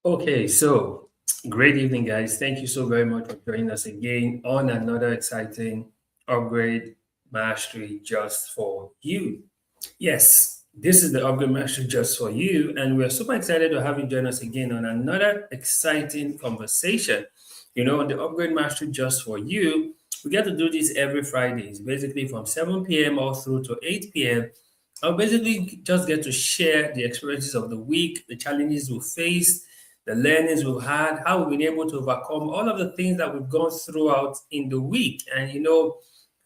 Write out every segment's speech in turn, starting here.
Okay, so great evening, guys. Thank you so very much for joining us again on another exciting upgrade mastery just for you. Yes, this is the upgrade mastery just for you, and we're super excited to have you join us again on another exciting conversation. On the upgrade mastery just for you, we get to do this every Fridays, basically from 7 p.m. all through to 8 p.m. I'll basically just get to share the experiences of the week, the challenges we faced, the learnings we've had, how we've been able to overcome all of the things that we've gone throughout in the week. And for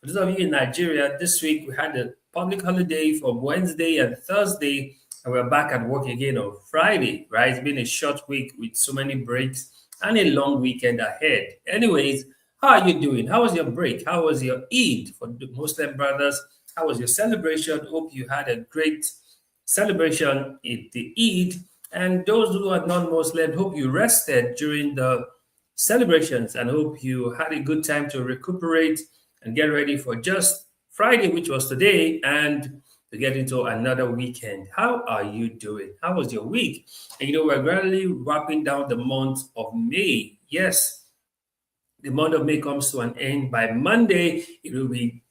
those of you in Nigeria, this week we had a public holiday from Wednesday and Thursday, and we're back at work again on Friday, right? It's been a short week with so many breaks and a long weekend ahead. Anyways, how are you doing? How was your break? How was your Eid for the Muslim brothers? How was your celebration? Hope you had a great celebration at the Eid. And those who are non-Muslim, hope you rested during the celebrations and hope you had a good time to recuperate and get ready for just Friday, which was today, and to get into another weekend. How are you doing? How was your week? And we're gradually wrapping down the month of May. Yes, the month of May comes to an end by Monday. It will be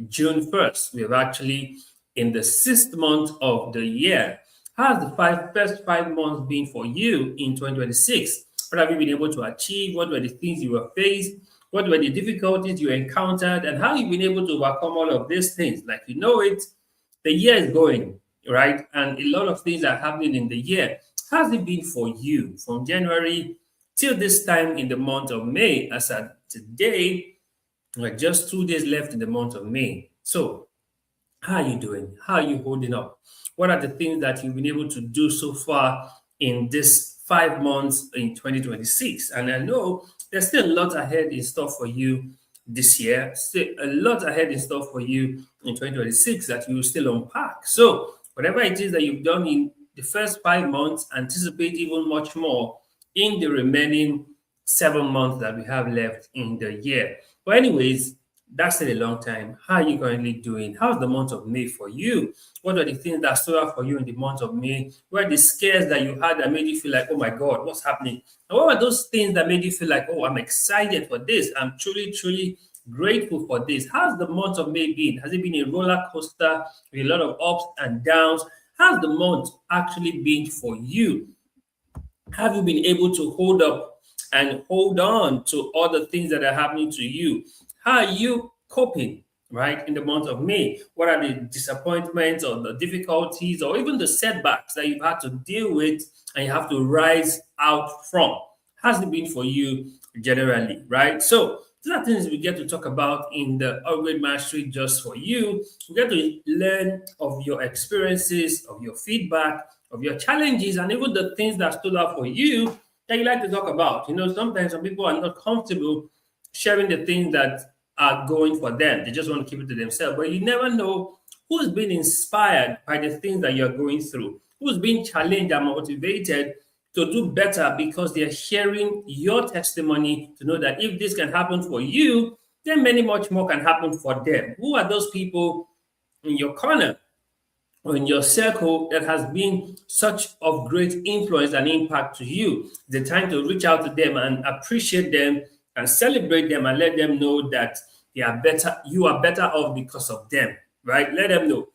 June 1st. We're actually in the sixth month of the year. How has the first 5 months been for you in 2026? What have you been able to achieve? What were the things you were faced? What were the difficulties you encountered? And how you've been able to overcome all of these things? Like the year is going, right? And a lot of things are happening in the year. How's it been for you from January till this time in the month of May? As at today, like just 2 days left in the month of May. So, how are you doing? How are you holding up? What are the things that you've been able to do so far in this 5 months in 2026? And I know there's still a lot ahead in store for you this year, still a lot ahead in store for you in 2026 that you will still unpack. So, whatever it is that you've done in the first 5 months, anticipate even much more in the remaining 7 months that we have left in the year. But, anyways, that's still a long time. How are you currently doing? How's the month of May for you? What are the things that stood out for you in the month of May? What are the scares that you had that made you feel like, oh my God, what's happening? And what are those things that made you feel like, oh, I'm excited for this? I'm truly, truly grateful for this. How's the month of May been? Has it been a roller coaster with a lot of ups and downs? How's the month actually been for you? Have you been able to hold up and hold on to all the things that are happening to you? How are you coping, right, in the month of May? What are the disappointments or the difficulties or even the setbacks that you've had to deal with and you have to rise out from? How's it been for you generally, right? So, these are things we get to talk about in the Upgrade Mastery just for you. We get to learn of your experiences, of your feedback, of your challenges, and even the things that stood out for you that you like to talk about. Sometimes some people are not comfortable sharing the things that are going for them. They just want to keep it to themselves. But you never know who's been inspired by the things that you're going through, who's been challenged and motivated to do better because they're sharing your testimony to know that if this can happen for you, then many much more can happen for them. Who are those people in your corner or in your circle that has been such of great influence and impact to you? The time to reach out to them and appreciate them and celebrate them and let them know that they are better, you are better off because of them, right? Let them know.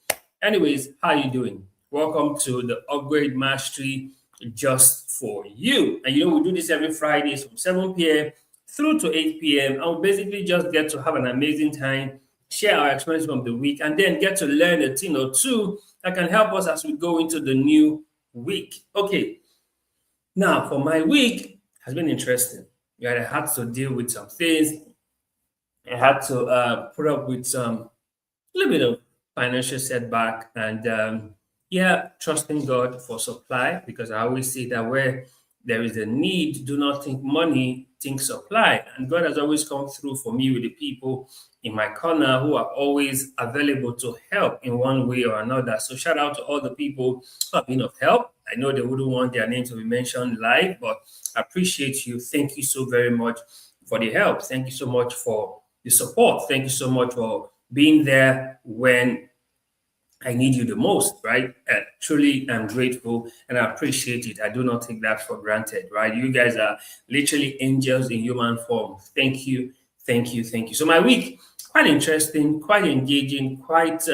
Anyways, how are you doing? Welcome to the Upgrade Mastery just for you. And we do this every Fridays from 7 p.m. through to 8 p.m. And we basically just get to have an amazing time, share our experience from the week, and then get to learn a thing or two that can help us as we go into the new week. Okay, now for my week has been interesting. I had to deal with some things. I had to put up with some little bit of financial setback and trusting God for supply because I always say that where there is a need, do not think money, think supply. And God has always come through for me with the people in my corner who are always available to help in one way or another. So shout out to all the people who have been of help. I know they wouldn't want their name to be mentioned live, but I appreciate you. Thank you so very much for the help. Thank you so much for the support. Thank you so much for being there when I need you the most, right? Truly, I'm grateful and I appreciate it. I do not take that for granted, right? You guys are literally angels in human form. Thank you, thank you, thank you. So my week, quite interesting, quite engaging, quite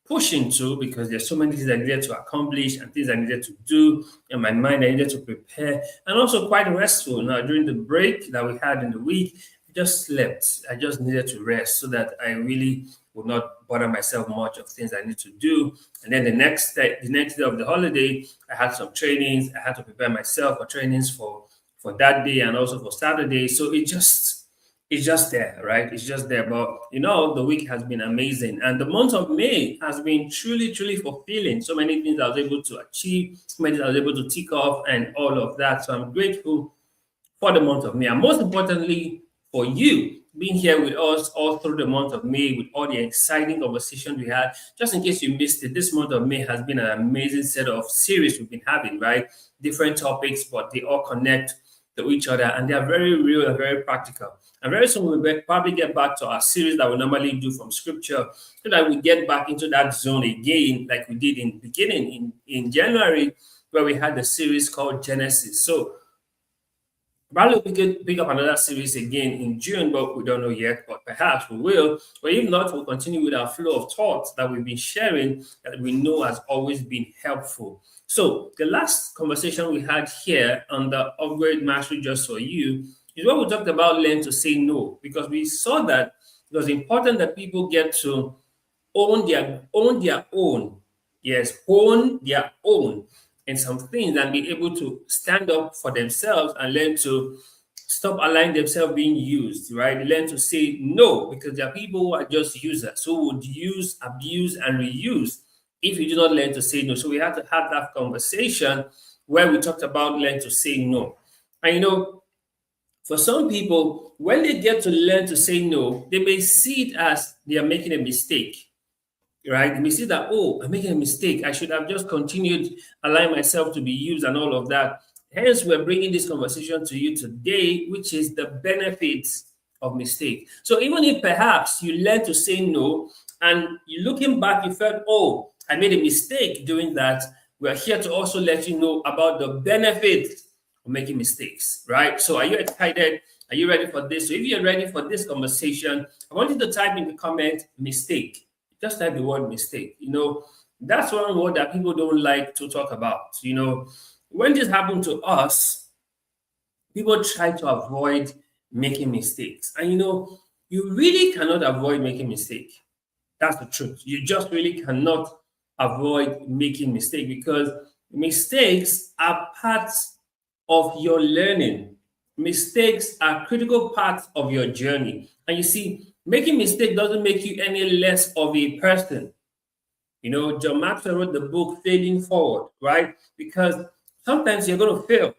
pushing too, because there's so many things I needed to accomplish and things I needed to do in my mind. I needed to prepare, and also quite restful. Now during the break that we had in the week, I just slept. I just needed to rest so that I really would not bother myself much of things I need to do. And then the next day of the holiday, I had some trainings. I had to prepare myself for trainings for that day and also for Saturday. So it's just there, right? It's just there. But the week has been amazing. And the month of May has been truly, truly fulfilling. So many things I was able to achieve, so many things I was able to tick off, and all of that. So I'm grateful for the month of May. And most importantly, for you being here with us all through the month of May with all the exciting conversations we had. Just in case you missed it, this month of May has been an amazing set of series we've been having, right? Different topics, but they all connect to each other and they are very real and very practical. And very soon we'll probably get back to our series that we normally do from scripture so that we get back into that zone again, like we did in beginning in January, where we had the series called Genesis. So probably we could pick up another series again in June, but we don't know yet. But perhaps we will. But if not, we'll continue with our flow of thoughts that we've been sharing that we know has always been helpful. So the last conversation we had here on the Upgrade Mastery Just For You is what we talked about learn to say no, because we saw that it was important that people get to own their own. Yes, own their own in some things and be able to stand up for themselves and learn to stop allowing themselves being used, right? Learn to say no, because there are people who are just users who would use, abuse, and reuse if you do not learn to say no. So we had to have that conversation where we talked about learn to say no. And for some people, when they get to learn to say no, they may see it as they are making a mistake, right? They may see that, oh, I'm making a mistake. I should have just continued allowing myself to be used and all of that. Hence, we're bringing this conversation to you today, which is the benefits of mistake. So even if perhaps you learn to say no and you looking back, you felt, oh, I made a mistake doing that, we're here to also let you know about the benefits of making mistakes, right? So are you excited? Are you ready for this? So if you're ready for this conversation, I want you to type in the comment mistake. Just type the word mistake. That's one word that people don't like to talk about. When this happened to us, people try to avoid making mistakes. And you really cannot avoid making mistake. That's the truth. You just really cannot avoid making mistake because mistakes are parts of your learning. Mistakes are critical parts of your journey. And you see, making mistake doesn't make you any less of a person. John Maxwell wrote the book Failing Forward, right? Because sometimes you're going to fail.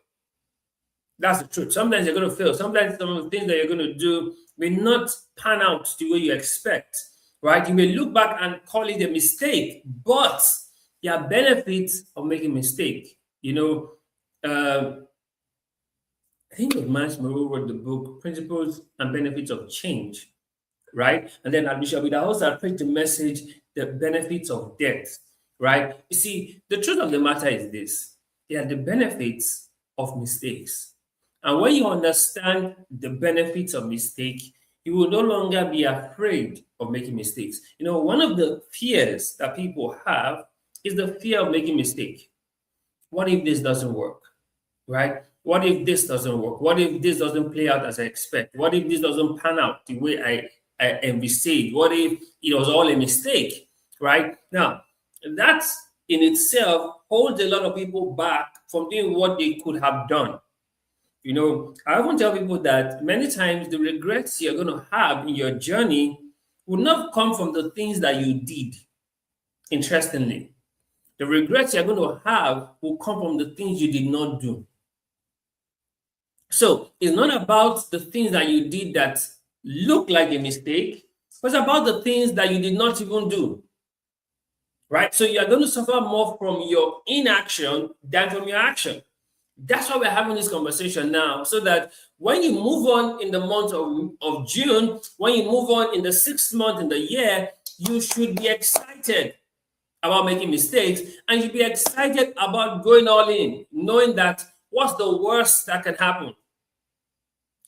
That's the truth. Sometimes you're going to fail. Sometimes some of the things that you're going to do may not pan out the way you expect, right? You may look back and call it a mistake, but there are benefits of making a mistake. I think it was Miles Monroe wrote the book Principles and Benefits of Change, right? And then Bishop Idahosa preached the message, the benefits of death, right? You see, the truth of the matter is this: there are the benefits of mistakes. And when you understand the benefits of mistake, you will no longer be afraid of making mistakes. One of the fears that people have is the fear of making mistake. What if this doesn't work, right? What if this doesn't work? What if this doesn't play out as I expect? What if this doesn't pan out the way I envisaged? What if it was all a mistake, right? Now, that in itself holds a lot of people back from doing what they could have done. I often tell people that many times the regrets you're going to have in your journey will not come from the things that you did. Interestingly, the regrets you're going to have will come from the things you did not do. So it's not about the things that you did that look like a mistake, but it's about the things that you did not even do. Right? So you're going to suffer more from your inaction than from your action. That's why we're having this conversation now, so that when you move on in the month of June, when you move on in the 6th month in the year, you should be excited. about making mistakes, and you should be excited about going all in, knowing that what's the worst that can happen?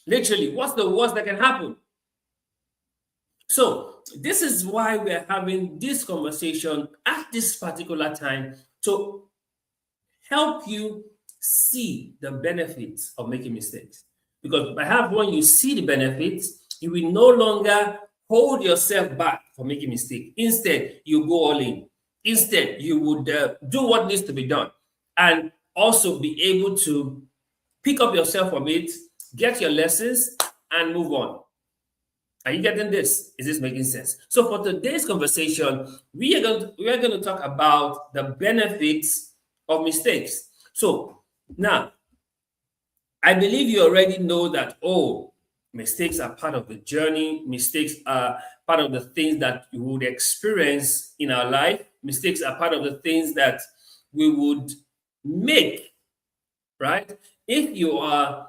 Literally, what's the worst that can happen? So, this is why we're having this conversation at this particular time to help you see the benefits of making mistakes. Because perhaps when you see the benefits, you will no longer hold yourself back from making mistakes. Instead, you go all in. Instead, you would do what needs to be done and also be able to pick up yourself from it, get your lessons, and move on. Are you getting this? Is this making sense? So for today's conversation, we are going to talk about the benefits of mistakes. So now, I believe you already know that, oh, mistakes are part of the journey. Mistakes are part of the things that you would experience in our life. Mistakes are part of the things that we would make, right? If you are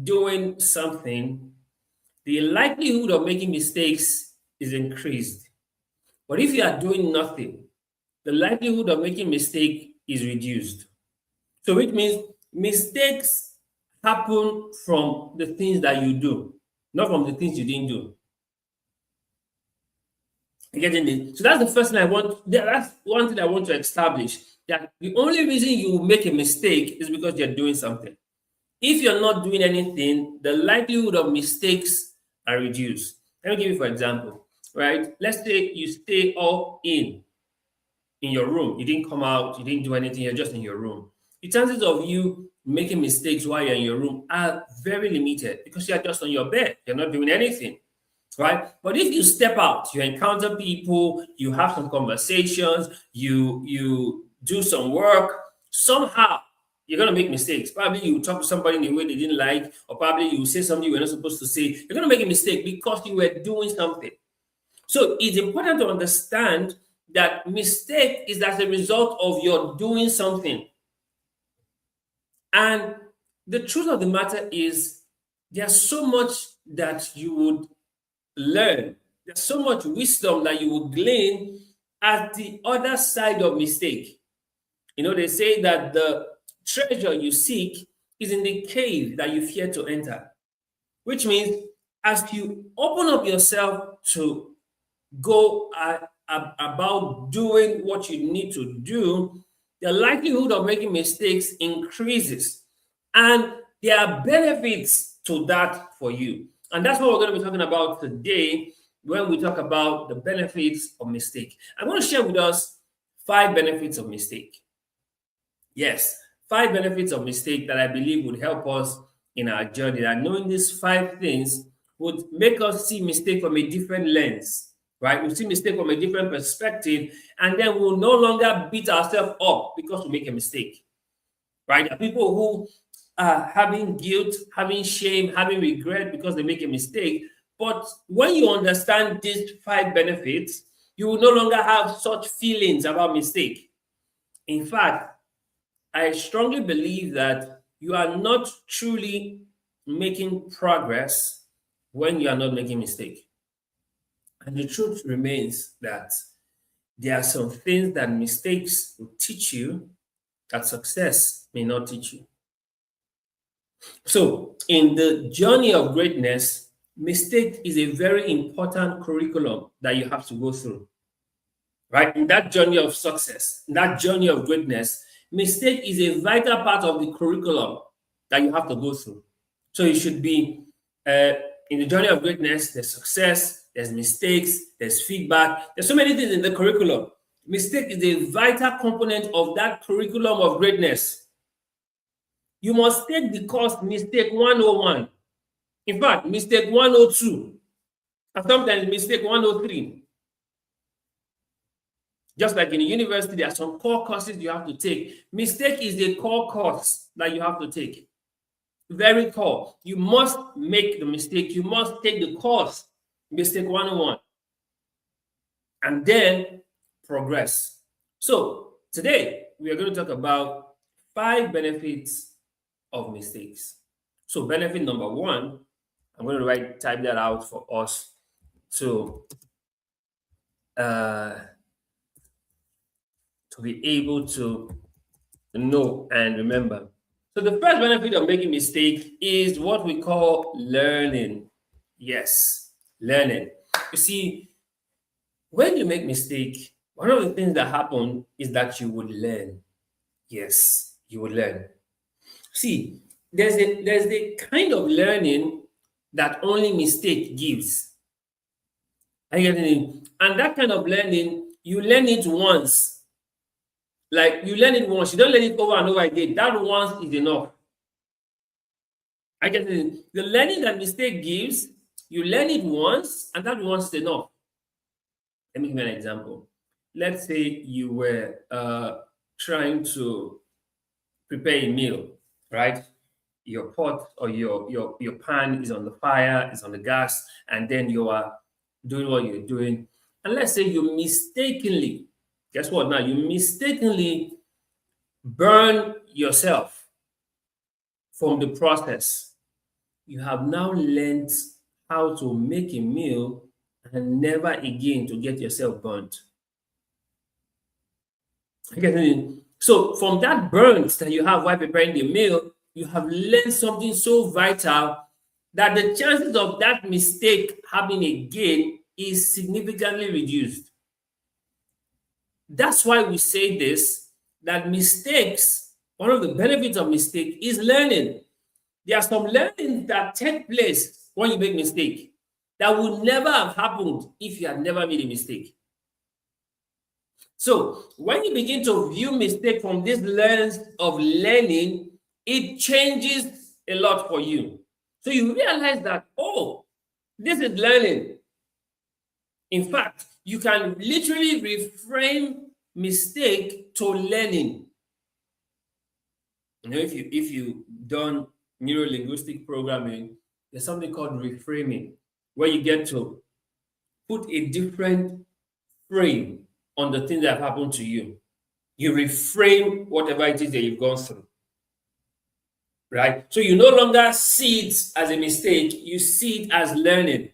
doing something, the likelihood of making mistakes is increased. But if you are doing nothing, the likelihood of making mistake is reduced. So which means mistakes happen from the things that you do, not from the things you didn't do. You getting it? So that's the first thing I want. That's one thing I want to establish. That the only reason you will make a mistake is because you're doing something. If you're not doing anything, the likelihood of mistakes are reduced. Let me give you for example, right? Let's say you stay all in your room. You didn't come out, you didn't do anything, you're just in your room. The chances of you making mistakes while you're in your room are very limited because you're just on your bed, you're not doing anything, right? But if you step out, you encounter people, you have some conversations, you do some work, somehow you're gonna make mistakes. Probably you talk to somebody in a way they didn't like, or probably you say something you were not supposed to say. You're gonna make a mistake because you were doing something. So it's important to understand that mistake is as a result of your doing something. And the truth of the matter is there's so much that you would learn. There's so much wisdom that you will glean at the other side of mistake. You know, they say that the treasure you seek is in the cave that you fear to enter, which means as you open up yourself to go about doing what you need to do, the likelihood of making mistakes increases. And there are benefits to that for you. And that's what we're going to be talking about today when we talk about the benefits of mistake. I'm going to share with us 5 benefits of mistake. Yes, 5 benefits of mistake that I believe would help us in our journey. And knowing these 5 things would make us see mistake from a different lens, right? We'll see mistake from a different perspective, and then we'll no longer beat ourselves up because we make a mistake, right? There are people who are having guilt, having shame, having regret because they make a mistake. But when you understand these 5 benefits, you will no longer have such feelings about mistake. In fact, I strongly believe that you are not truly making progress when you are not making mistake. And the truth remains that there are some things that mistakes will teach you that success may not teach you. So, in the journey of greatness, mistake is a very important curriculum that you have to go through. Right? In that journey of success, in that journey of greatness, mistake is a vital part of the curriculum that you have to go through. So you should be in the journey of greatness, there's success, there's mistakes, there's feedback, there's so many things in the curriculum. Mistake is a vital component of that curriculum of greatness. You must take the course mistake 101. In fact, mistake 102, and sometimes mistake 103. Just like in a university, there are some core courses you have to take. Mistake is a core course that you have to take. Very core. You must make the mistake. You must take the course, mistake 101, and then progress. So today, we are going to talk about 5 benefits of mistakes. So benefit number 1, I'm going to type that out for us to to be able to know and remember. So the first benefit of making mistake is what we call learning. Yes, learning. You see, when you make mistake, one of the things that happen is that you would learn. Yes, you would learn. See, there's the kind of learning that only mistake gives. Are you getting it? And that kind of learning, you learn it once. Like you learn it once, you don't learn it over and over again. That once is enough. I get it. The learning that mistake gives, you learn it once, and that once is enough. Let me give you an example. Let's say you were trying to prepare a meal, right? Your pot or your pan is on the fire, is on the gas, and then you are doing what you're doing. And let's say you mistakenly, guess what now? You mistakenly burn yourself from the process. You have now learned how to make a meal and never again to get yourself burnt. Okay. So from that burnt that you have while preparing the meal, you have learned something so vital that the chances of that mistake happening again is significantly reduced. That's why we say this, that mistakes, one of the benefits of mistake is learning. There are some learning that take place when you make mistake that would never have happened if you had never made a mistake. So when you begin to view mistake from this lens of learning, it changes a lot for you. So you realize that, oh, this is learning. In fact, you can literally reframe mistake to learning. You know, if you done neuro-linguistic programming, there's something called reframing, where you get to put a different frame on the things that have happened to you. You reframe whatever it is that you've gone through. Right? So you no longer see it as a mistake, you see it as learning.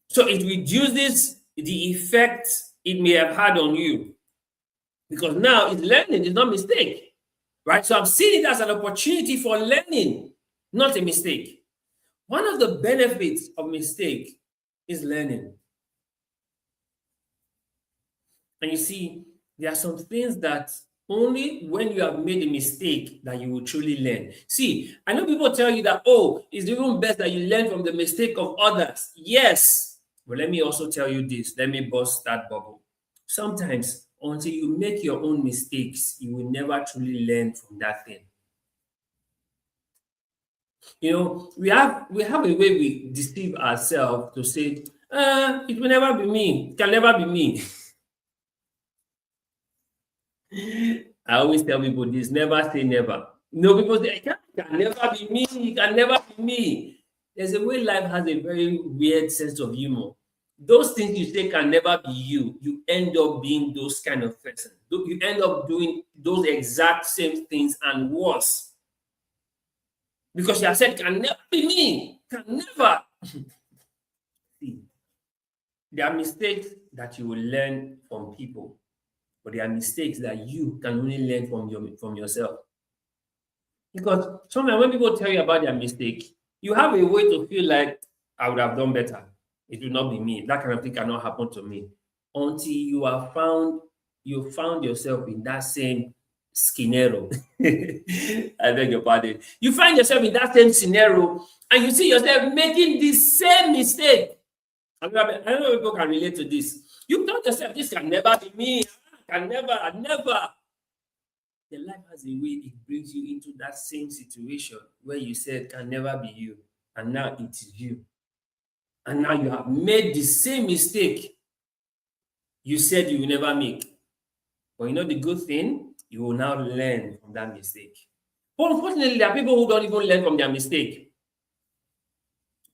So it reduces the effect it may have had on you. Because now it's learning, it's not mistake. Right? So I'm seeing it as an opportunity for learning, not a mistake. One of the benefits of mistake is learning. And you see, there are some things that only when you have made a mistake that you will truly learn. See, I know people tell you that, oh, it's even best that you learn from the mistake of others. Yes. But let me also tell you this. Let me burst that bubble. Sometimes, until you make your own mistakes, you will never truly learn from that thing. You know, we have a way we deceive ourselves to say, it will never be me. It can never be me. I always tell people this, never say never. No, people say, it can never be me, it can never be me. There's a way life has a very weird sense of humor. Those things you say can never be you, you end up being those kind of person. You end up doing those exact same things and worse. Because you have said, can never be me, can never. See, there are mistakes that you will learn from people. But there are mistakes that you can only learn from yourself. Because sometimes when people tell you about their mistake, you have a way to feel like, I would have done better. It will not be me. That kind of thing cannot happen to me. Until you found yourself in that same scenario. I beg your pardon. You find yourself in that same scenario and you see yourself making the same mistake. I don't know if people can relate to this. You told yourself, this can never be me. Can never. The life has a way it brings you into that same situation where you said can never be you, and now it is you. And now you have made the same mistake you said you will never make. But you know the good thing? You will now learn from that mistake. But unfortunately, there are people who don't even learn from their mistake.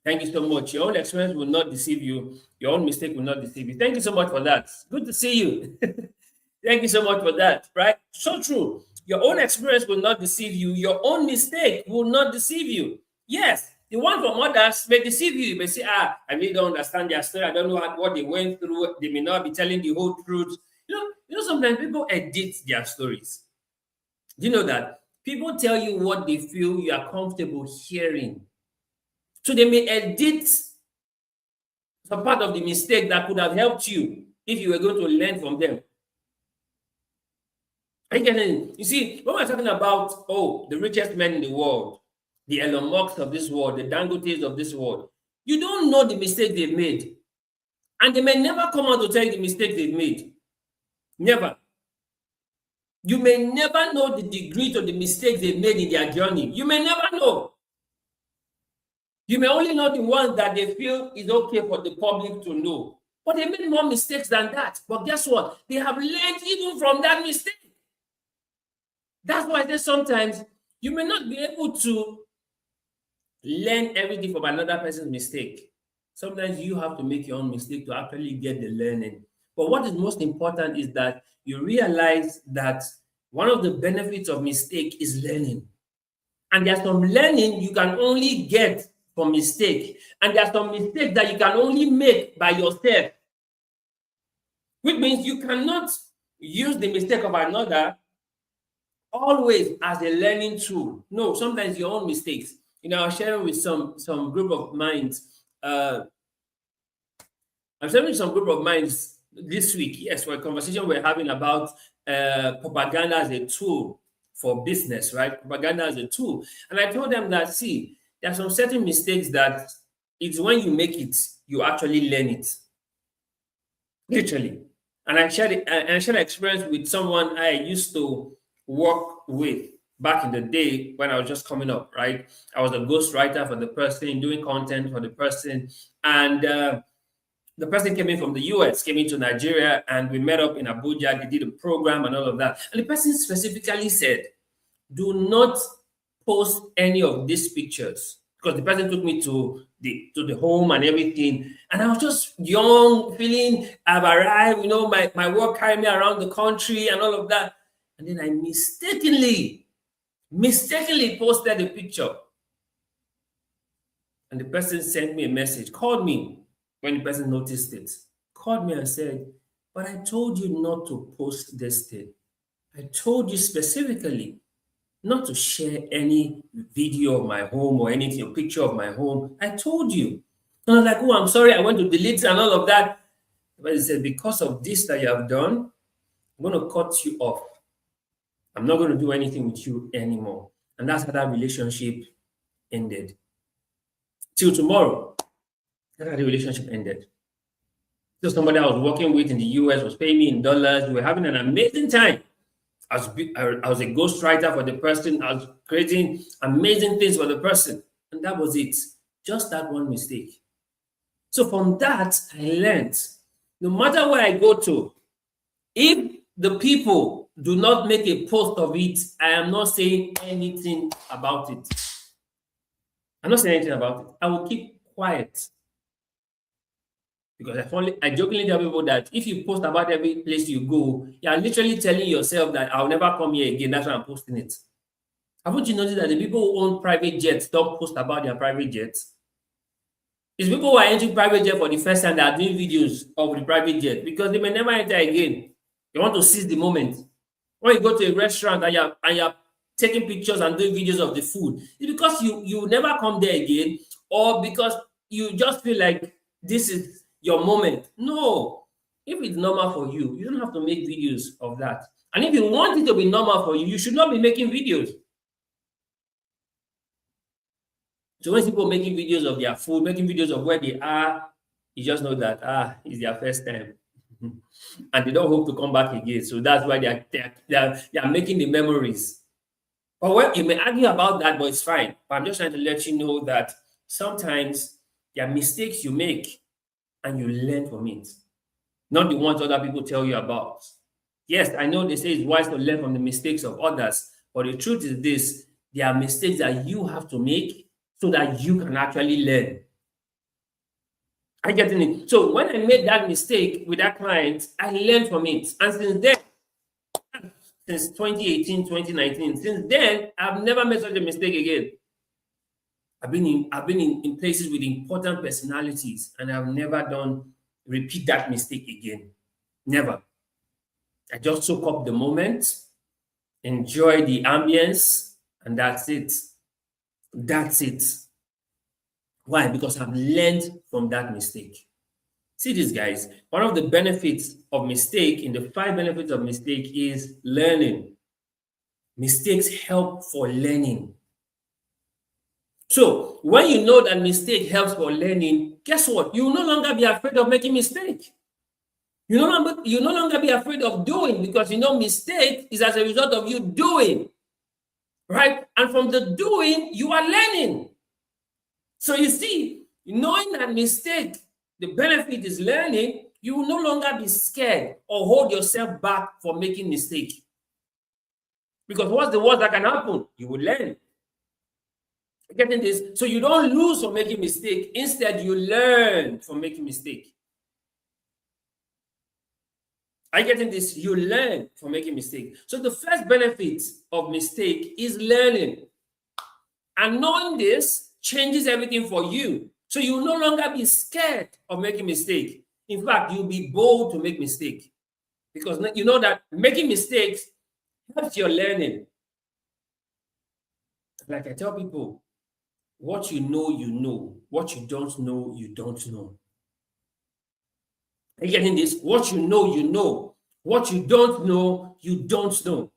Thank you so much. Your own experience will not deceive you. Your own mistake will not deceive you. Thank you so much for that. Good to see you. Thank you so much for that, right? So true. Your own experience will not deceive you. Your own mistake will not deceive you. Yes, the one from others may deceive you. You may say, I really don't understand their story. I don't know what they went through. They may not be telling the whole truth. You know, You know, sometimes people edit their stories. Do you know that? People tell you what they feel you are comfortable hearing. So they may edit some part of the mistake that could have helped you if you were going to learn from them. Are you getting it? You see, when we're talking about, oh, the richest men in the world, the Elon Musk of this world, the Dangotes of this world, you don't know the mistake they've made. And they may never come out to tell you the mistake they've made. Never. You may never know the degree to the mistakes they've made in their journey. You may never know. You may only know the ones that they feel is okay for the public to know. But they made more mistakes than that. But guess what? They have learned even from that mistake. That's why I say sometimes you may not be able to learn everything from another person's mistake. Sometimes you have to make your own mistake to actually get the learning. But what is most important is that you realize that one of the benefits of mistake is learning. And there's some learning you can only get from mistake. And there's some mistakes that you can only make by yourself. Which means you cannot use the mistake of another always as a learning tool. No, sometimes your own mistakes. You know, I was sharing with some group of minds. I'm sharing with some group of minds this week, yes, for a conversation we're having about propaganda as a tool for business, right? Propaganda as a tool. And I told them that, see, there are some certain mistakes that it's when you make it, you actually learn it. Literally. And I shared an experience with someone I used to work with back in the day when I was just coming up, right? I was a ghostwriter for the person, doing content for the person. And the person came in from the US, came into Nigeria, and we met up in Abuja. They did a program and all of that. And the person specifically said, do not post any of these pictures, because the person took me to the home and everything. And I was just young, feeling I've arrived, you know, my work carried me around the country and all of that. And then I mistakenly posted a picture. And the person sent me a message, called me when the person noticed it, called me and said, but I told you not to post this thing. I told you specifically not to share any video of my home or anything, a picture of my home. I told you. And I was like, oh, I'm sorry, I went to delete and all of that. But he said, because of this that you have done, I'm going to cut you off. I'm not going to do anything with you anymore. And that's how that relationship ended. Till tomorrow, that's how the relationship ended. So somebody I was working with in the US was paying me in dollars. We were having an amazing time. I was a ghostwriter for the person. I was creating amazing things for the person. And that was it. Just that one mistake. So from that, I learned, no matter where I go to, if the people do not make a post of it, I am not saying anything about it. I'm not saying anything about it. I will keep quiet. Because I jokingly tell people that if you post about every place you go, you are literally telling yourself that I'll never come here again. That's why I'm posting it. Haven't you noticed that the people who own private jets don't post about their private jets? It's people who are entering private jet for the first time that are doing videos of the private jet because they may never enter again. They want to seize the moment. When you go to a restaurant and you're taking pictures and doing videos of the food, it's because you never come there again, or because you just feel like this is your moment. No. If it's normal for you, you don't have to make videos of that. And if you want it to be normal for you, you should not be making videos. So when people making videos of their food, making videos of where they are, you just know that it's their first time. And they don't hope to come back again. So that's why they are making the memories. But well, you may argue about that, but it's fine. But I'm just trying to let you know that sometimes there are mistakes you make and you learn from it, not the ones other people tell you about. Yes, I know they say it's wise to learn from the mistakes of others, but the truth is this: there are mistakes that you have to make so that you can actually learn. I get it. So when I made that mistake with that client, I learned from it. And since then, since 2018, 2019, since then, I've never made such a mistake again. I've been in places with important personalities, and I've never repeat that mistake again. Never. I just soak up the moment, enjoy the ambience, and that's it. That's it. Why? Because I've learned from that mistake. See this, guys. One of the benefits of mistake, in the 5 benefits of mistake, is learning. Mistakes help for learning. So when you know that mistake helps for learning, guess what? You will no longer be afraid of making mistake. You no longer be afraid of doing, because you know mistake is as a result of you doing, right? And from the doing, you are learning. So you see, knowing that mistake, the benefit is learning, you will no longer be scared or hold yourself back from making mistake. Because what's the worst that can happen? You will learn. Getting this? So you don't lose from making mistake. Instead, you learn from making mistake. Are you getting this? You learn from making mistake. So the first benefit of mistake is learning. And knowing this changes everything for you. So you will no longer be scared of making mistake. In fact, you'll be bold to make mistake. Because you know that making mistakes helps your learning. Like I tell people, what you know, you know. What you don't know, you don't know. Are you getting this? What you know, you know. What you don't know, you don't know.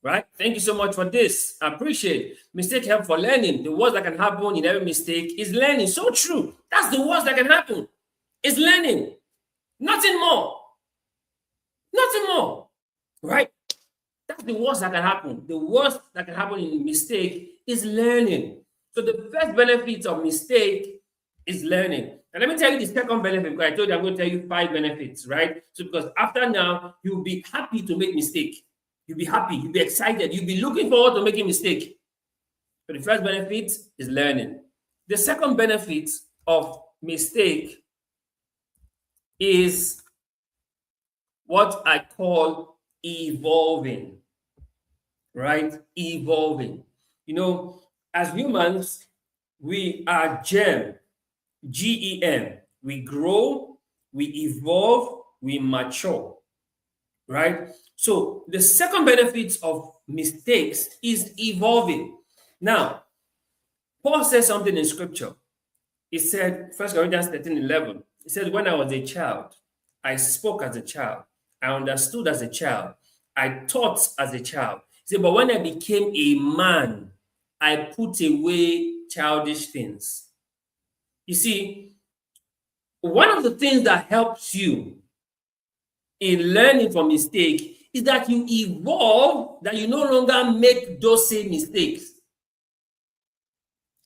Right? Thank you so much for this. I appreciate it. Mistake help for learning. The worst that can happen in every mistake is learning. So true. That's the worst that can happen. It's learning. Nothing more. Nothing more. Right? That's the worst that can happen. The worst that can happen in mistake is learning. So the first benefit of mistake is learning. And let me tell you the second benefit, because I told you I'm going to tell you 5 benefits, right? So because after now, you'll be happy to make mistake. You'll be happy, you'll be excited, you'll be looking forward to making mistake. So the first benefit is learning. The second benefit of mistake is what I call evolving, right? Evolving. You know, as humans, we are GEM, GEM. We grow, we evolve, we mature, right? So the second benefit of mistakes is evolving. Now, Paul says something in scripture. He said, 1 Corinthians 13:11, he said, when I was a child, I spoke as a child, I understood as a child, I taught as a child. He said, but when I became a man, I put away childish things. You see, one of the things that helps you in learning from mistake is that you evolve, that you no longer make those same mistakes.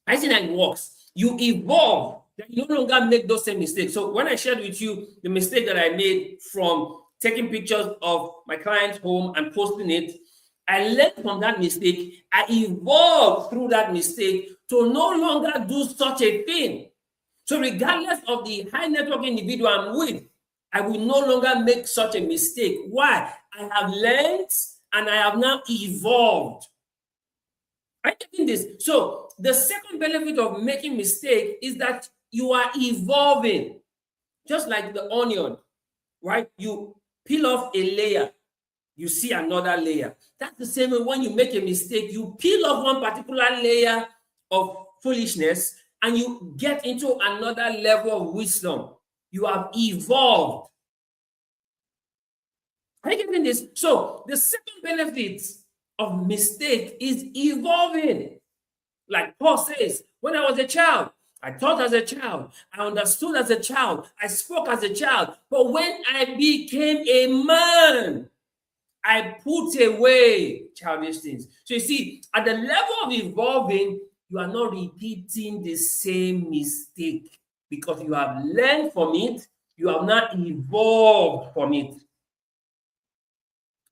I think that it works. You evolve, that you no longer make those same mistakes. So when I shared with you the mistake that I made from taking pictures of my client's home and posting it, I learned from that mistake. I evolved through that mistake to no longer do such a thing. So regardless of the high network individual I'm with, I will no longer make such a mistake. Why? I have learned and I have now evolved. I'm getting this. So the second benefit of making mistake is that you are evolving. Just like the onion, right? You peel off a layer, you see another layer. That's the same way when you make a mistake, you peel off one particular layer of foolishness and you get into another level of wisdom. You have evolved. Are you getting this? So the second benefit of mistake is evolving. Like Paul says, when I was a child, I thought as a child, I understood as a child, I spoke as a child. But when I became a man, I put away childish things. So you see, at the level of evolving, you are not repeating the same mistake because you have learned from it, you have not evolved from it.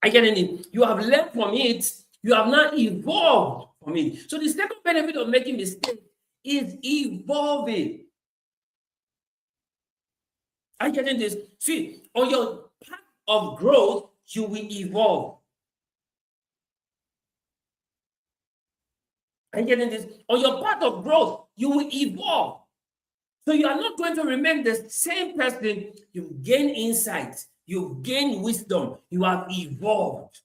Again, you have learned from it, you have not evolved from it. So the second benefit of making mistakes is evolving. Are you getting this? See, on your path of growth, you will evolve. Are you getting this? On your path of growth, you will evolve. So you are not going to remain the same person. You gain insight, You've gained wisdom. You have evolved.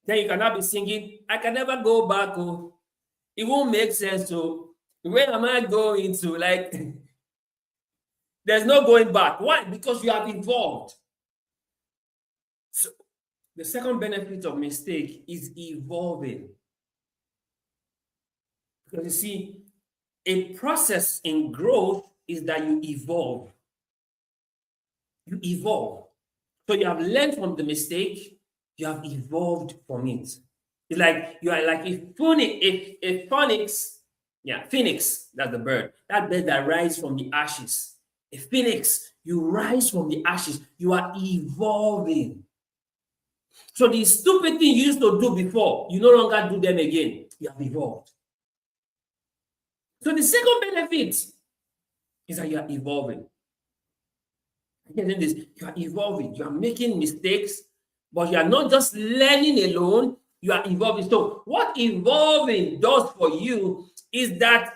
Then you cannot be singing, I can never go back. Oh, it won't make sense. So where am I going to? Like, there's no going back. Why? Because you have evolved. So the second benefit of mistake is evolving. Because you see, a process in growth is that you evolve. You evolve. So you have learned from the mistake, you have evolved from it. It's like you are like a phoenix, phoenix, that's the bird. That bird that rises from the ashes. A phoenix, you rise from the ashes, you are evolving. So the stupid thing you used to do before, you no longer do them again. You have evolved. So the second benefit is that you are evolving. Again, this, you are evolving, you are making mistakes, but you are not just learning alone, you are evolving. So what evolving does for you is that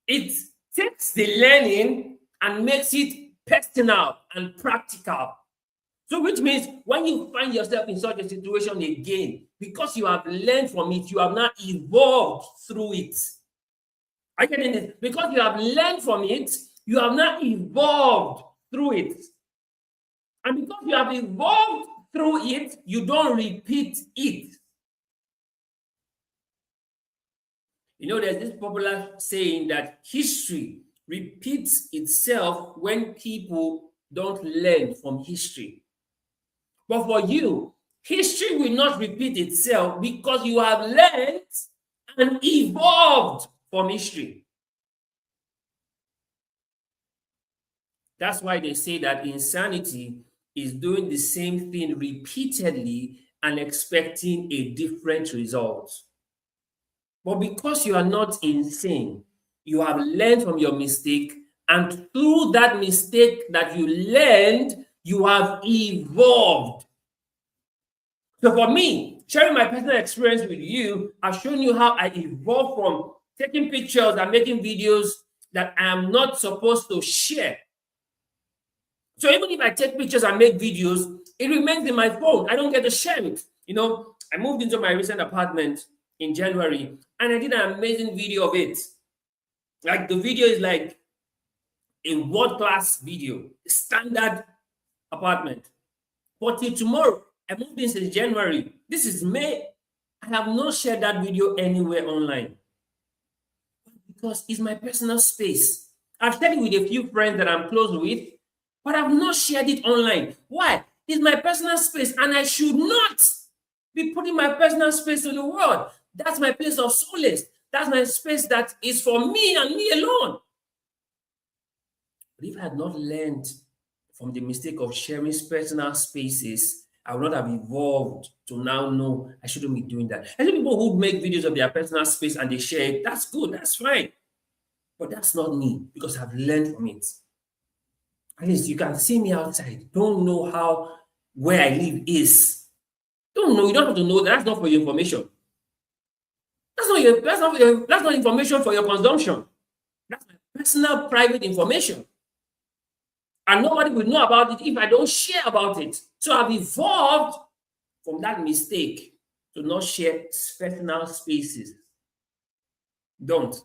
it takes the learning and makes it personal and practical. So which means when you find yourself in such a situation again, because you have learned from it, you have now evolved through it. Are you getting this? Because you have learned from it, you have now evolved through it. And because you have evolved through it, you don't repeat it. You know, there's this popular saying that history repeats itself when people don't learn from history. But for you, history will not repeat itself because you have learned and evolved from history. That's why they say that insanity is doing the same thing repeatedly and expecting a different result. But because you are not insane, you have learned from your mistake, and through that mistake that you learned, you have evolved. So for me, sharing my personal experience with you, I've shown you how I evolved from taking pictures and making videos that I am not supposed to share. So even if I take pictures and make videos, it remains in my phone. I don't get to share it. You know, I moved into my recent apartment in January, and I did an amazing video of it. Like, the video is like a world-class video, a standard apartment. But till tomorrow, I moved in since January. This is May. I have not shared that video anywhere online because it's my personal space. I've shared it with a few friends that I'm close with, but I've not shared it online. Why? It's my personal space, and I should not be putting my personal space to the world. That's my place of solace. That's my space that is for me and me alone. But if I had not learned from the mistake of sharing personal spaces, I would not have evolved to now know I shouldn't be doing that. I see people who make videos of their personal space and they share it. That's good, that's fine. But that's not me, because I've learned from it. At least you can see me outside. Don't know how where I live is. Don't know. You don't have to know that. That's not for your information. That's not information for your consumption. That's my personal private information. And nobody will know about it if I don't share about it. So I've evolved from that mistake to not share personal spaces. Don't.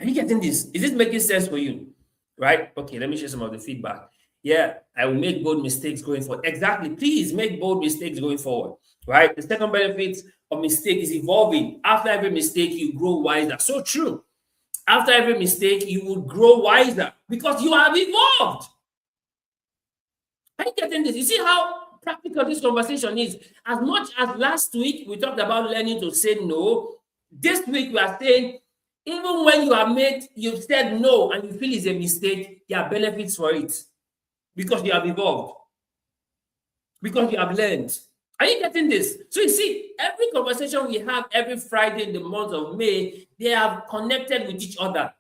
Are you getting this? Is this making sense for you? Right? Okay, let me share some of the feedback. Yeah, I will make bold mistakes going forward. Exactly. Please make bold mistakes going forward. Right? The second benefit of mistake is evolving. After every mistake, you grow wiser. So true. After every mistake, you will grow wiser because you have evolved. Are you getting this? You see how practical this conversation is? As much as last week we talked about learning to say no, this week we are saying, even when you've said no and you feel it's a mistake, there are benefits for it because you have evolved, because you have learned. Are you getting this? So you see, every conversation we have every Friday in the month of May, they have connected with each other.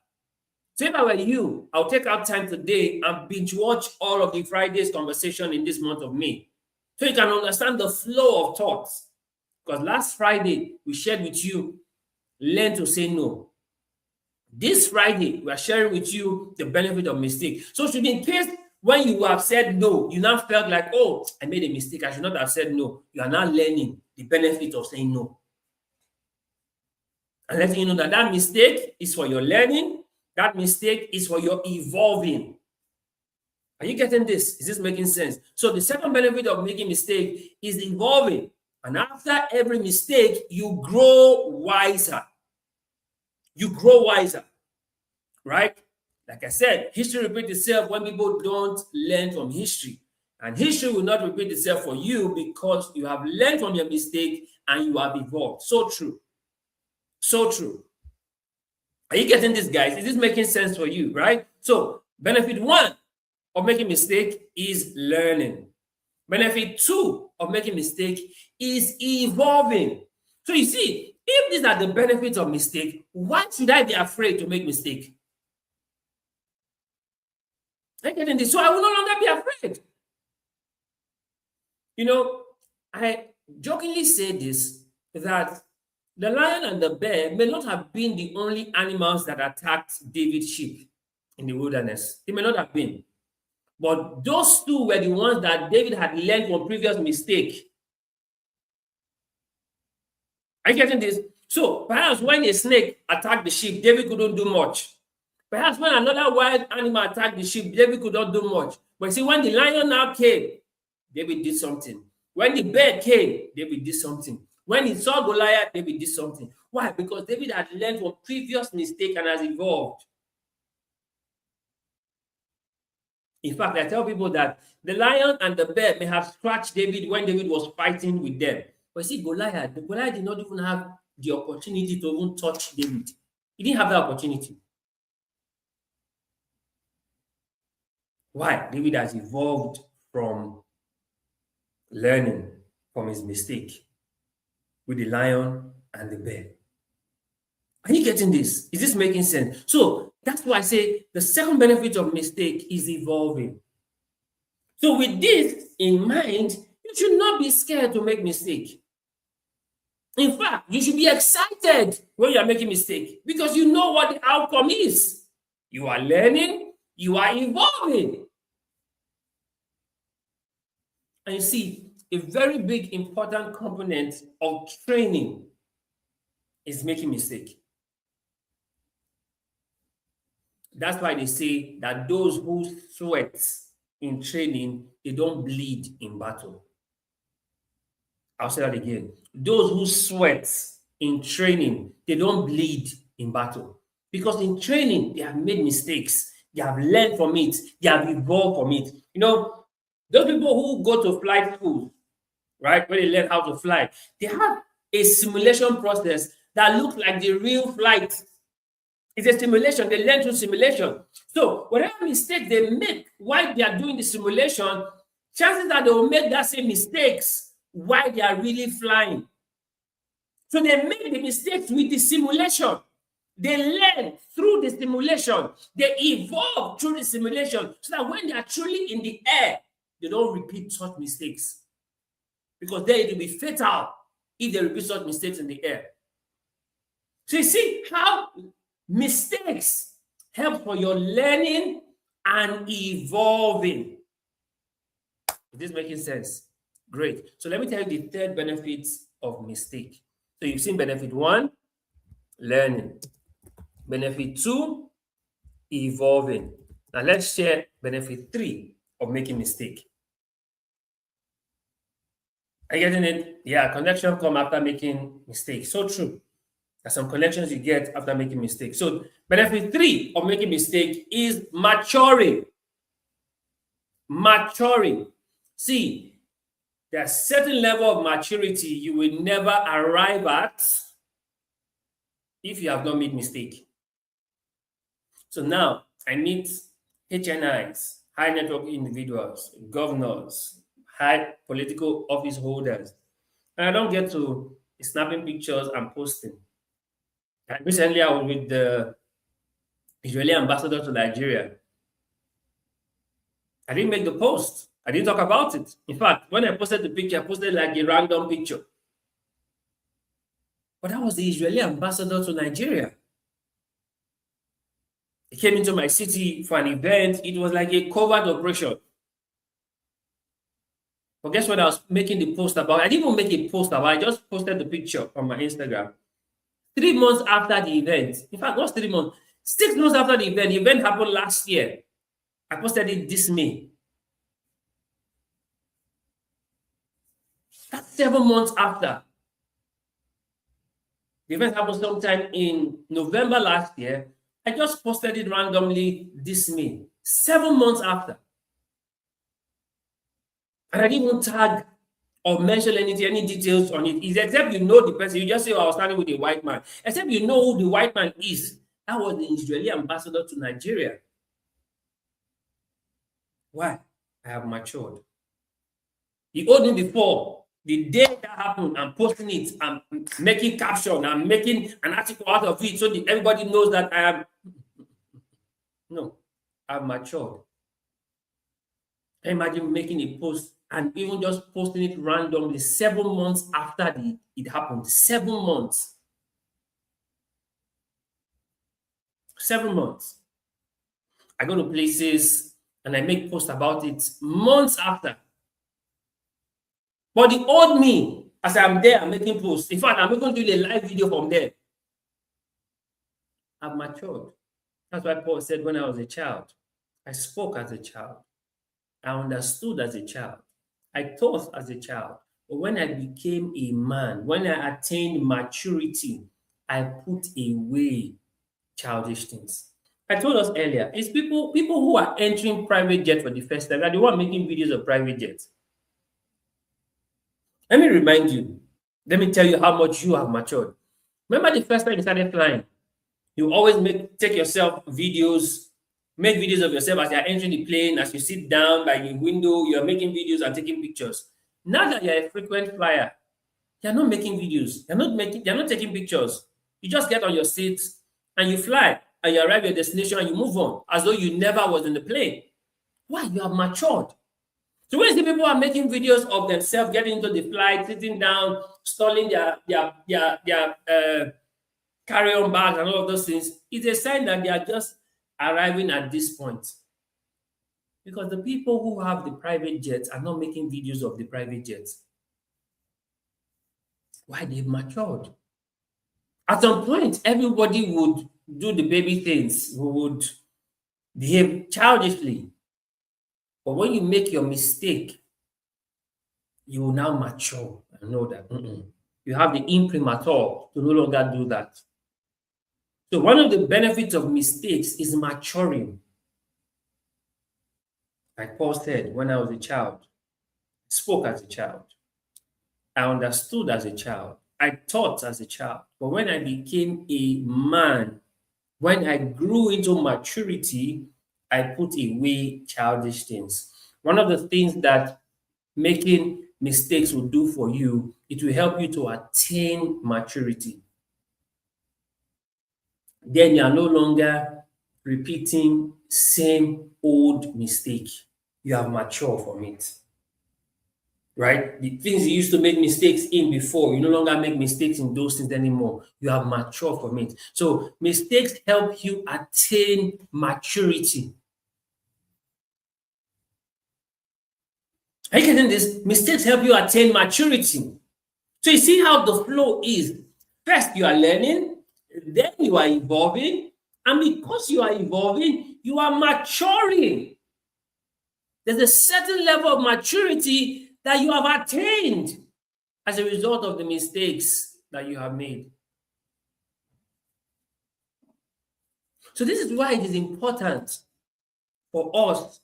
So if I were you, I'll take out time today and binge watch all of the Friday's conversation in this month of May, so you can understand the flow of thoughts. Because last Friday, we shared with you, learn to say no. This Friday, we are sharing with you the benefit of mistake. So should in case when you have said no, you now felt like, oh, I made a mistake, I should not have said no. You are now learning the benefit of saying no. And letting you know that that mistake is for your learning, that mistake is for your evolving. Are you getting this? Is this making sense? So the second benefit of making mistake is evolving. And after every mistake, you grow wiser. You grow wiser, right? Like I said, history repeats itself when people don't learn from history. And history will not repeat itself for you because you have learned from your mistake and you have evolved. So true. So true. Are you getting this, guys? Is this making sense for you, right? So benefit one of making mistake is learning. Benefit two of making mistake is evolving. So you see, if these are the benefits of mistake, why should I be afraid to make mistake? Are you getting this? So I will no longer be afraid. You know, I jokingly say this, that the lion and the bear may not have been the only animals that attacked David's sheep in the wilderness. They may not have been. But those two were the ones that David had learned from previous mistake. Are you getting this? So perhaps when a snake attacked the sheep, David couldn't do much. Perhaps when another wild animal attacked the sheep, David could not do much. But see, when the lion now came, David did something. When the bear came, David did something. When he saw Goliath, David did something. Why? Because David had learned from previous mistake and has evolved. In fact, I tell people that the lion and the bear may have scratched David when David was fighting with them. But see, Goliath did not even have the opportunity to even touch David. He didn't have that opportunity. Why? David has evolved from learning from his mistake with the lion and the bear. Are you getting this? Is this making sense? So that's why I say the second benefit of mistake is evolving. So with this in mind, you should not be scared to make mistake. In fact, you should be excited when you are making mistake because you know what the outcome is. You are learning, you are evolving. And you see, a very big important component of training is making mistake. That's why they say that those who sweat in training, they don't bleed in battle. I'll say that again. Those who sweat in training, they don't bleed in battle. Because in training, they have made mistakes. They have learned from it. They have evolved from it. You know, those people who go to flight school, right, when they learn how to fly, they have a simulation process that looks like the real flight. It's a simulation. They learn through simulation. So whatever mistake they make while they are doing the simulation, chances are they will make that same mistakes while they are really flying. So they make the mistakes with the simulation. They learn through the simulation. They evolve through the simulation so that when they are truly in the air, they don't repeat such mistakes. Because then it will be fatal if they repeat such mistakes in the air. So you see how mistakes help for your learning and evolving. Is this making sense? Great. So let me tell you the third benefits of mistake. So you've seen benefit one, learning. Benefit two, evolving. Now let's share benefit three of making mistake. Are you getting it? Yeah, connection come after making mistakes. So true. There's some connections you get after making mistakes. So benefit three of making mistake is maturing. Maturing. See, there's a certain level of maturity you will never arrive at if you have not made mistake. So now I meet HNIs, high network individuals, governors, high political office holders, and I don't get to snapping pictures and posting. And recently I was with the Israeli ambassador to Nigeria. I didn't make the post. I didn't talk about it. In fact, when I posted the picture, I posted like a random picture. But that was the Israeli ambassador to Nigeria. came into my city for an event. It was like a covert operation. But guess what I was making the post about? I didn't even make a post about it. I just posted the picture on my Instagram. 3 months after the event, in fact, not 3 months, 6 months after the event happened last year. I posted it this May. That's 7 months after. The event happened sometime in November last year. I just posted it randomly this May, 7 months after. And I didn't even tag or mention anything, any details on it. Except you know the person. You just say, oh, I was standing with a white man. Except you know who the white man is. That was the Israeli ambassador to Nigeria. Why? I have matured. He owed me before. The day that happened, I'm posting it, I'm making caption, I'm making an article out of it so that everybody knows that I am. No, I've matured. Imagine making a post and even just posting it randomly 7 months after it happened. 7 months. 7 months. I go to places and I make posts about it months after. But the old me, as I'm there, I'm making posts. In fact, I'm even doing a live video from there. I've matured. That's why Paul said when I was a child, I spoke as a child. I understood as a child. I thought as a child. But when I became a man, when I attained maturity, I put away childish things. I told us earlier, it's people who are entering private jet for the first time, are the one making videos of private jets. Let me remind you. Let me tell you how much you have matured. Remember the first time you started flying? You always take yourself videos, make videos of yourself as you're entering the plane, as you sit down by the window, you're making videos and taking pictures. Now that you're a frequent flyer, you're not making videos. You're not taking pictures. You just get on your seat and you fly and you arrive at your destination and you move on as though you never was in the plane. Why? You have matured. So when you see people are making videos of themselves getting into the flight, sitting down, stalling their carry-on bags and all of those things, it's a sign that they are just arriving at this point. Because the people who have the private jets are not making videos of the private jets. Why? They've matured. At some point, everybody would do the baby things, would behave childishly. But when you make your mistake, you will now mature and know that you have the imprimatur to no longer do that. So one of the benefits of mistakes is maturing. Like Paul said, when I was a child, I spoke as a child. I understood as a child. I thought as a child. But when I became a man, when I grew into maturity, I put away childish things. One of the things that making mistakes will do for you, it will help you to attain maturity. Then you are no longer repeating same old mistake. You have matured from it. Right? The things you used to make mistakes in before, you no longer make mistakes in those things anymore. You have matured from it. So mistakes help you attain maturity. Are you getting this? Mistakes help you attain maturity. So you see how the flow is. First, you are learning, then you are evolving, and because you are evolving, you are maturing. There's a certain level of maturity that you have attained as a result of the mistakes that you have made. So this is why it is important for us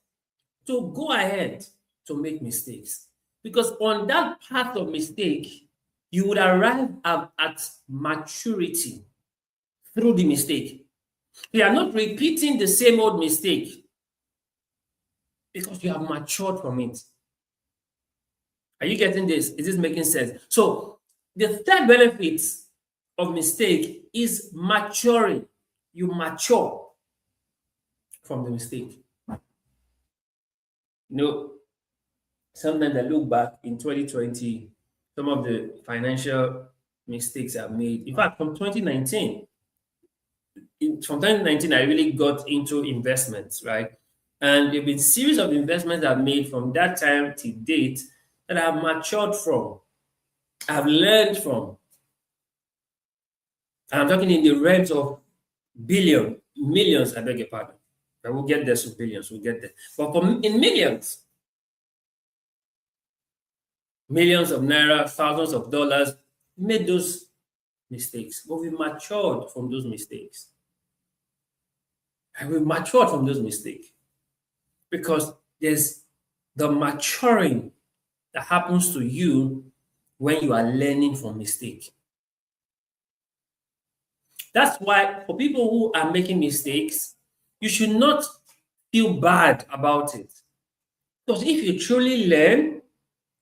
to go ahead to make mistakes. Because on that path of mistake, you would arrive at maturity through the mistake. You are not repeating the same old mistake because you have matured from it. Are you getting this? Is this making sense? So the third benefit of mistake is maturing. You mature from the mistake. You know, sometimes I look back in 2020, some of the financial mistakes I've made. In fact, from 2019, from 2019, I really got into investments, right? And there have been series of investments I've made from that time to date that I've matured from, I've learned from. And I'm talking in the realms of millions, I beg your pardon. But we'll get there to billions, we'll get there. But in millions of naira, thousands of dollars, made those mistakes. But we matured from those mistakes. And we matured from those mistakes because there's the maturing that happens to you when you are learning from mistake. That's why for people who are making mistakes, you should not feel bad about it. Because if you truly learn,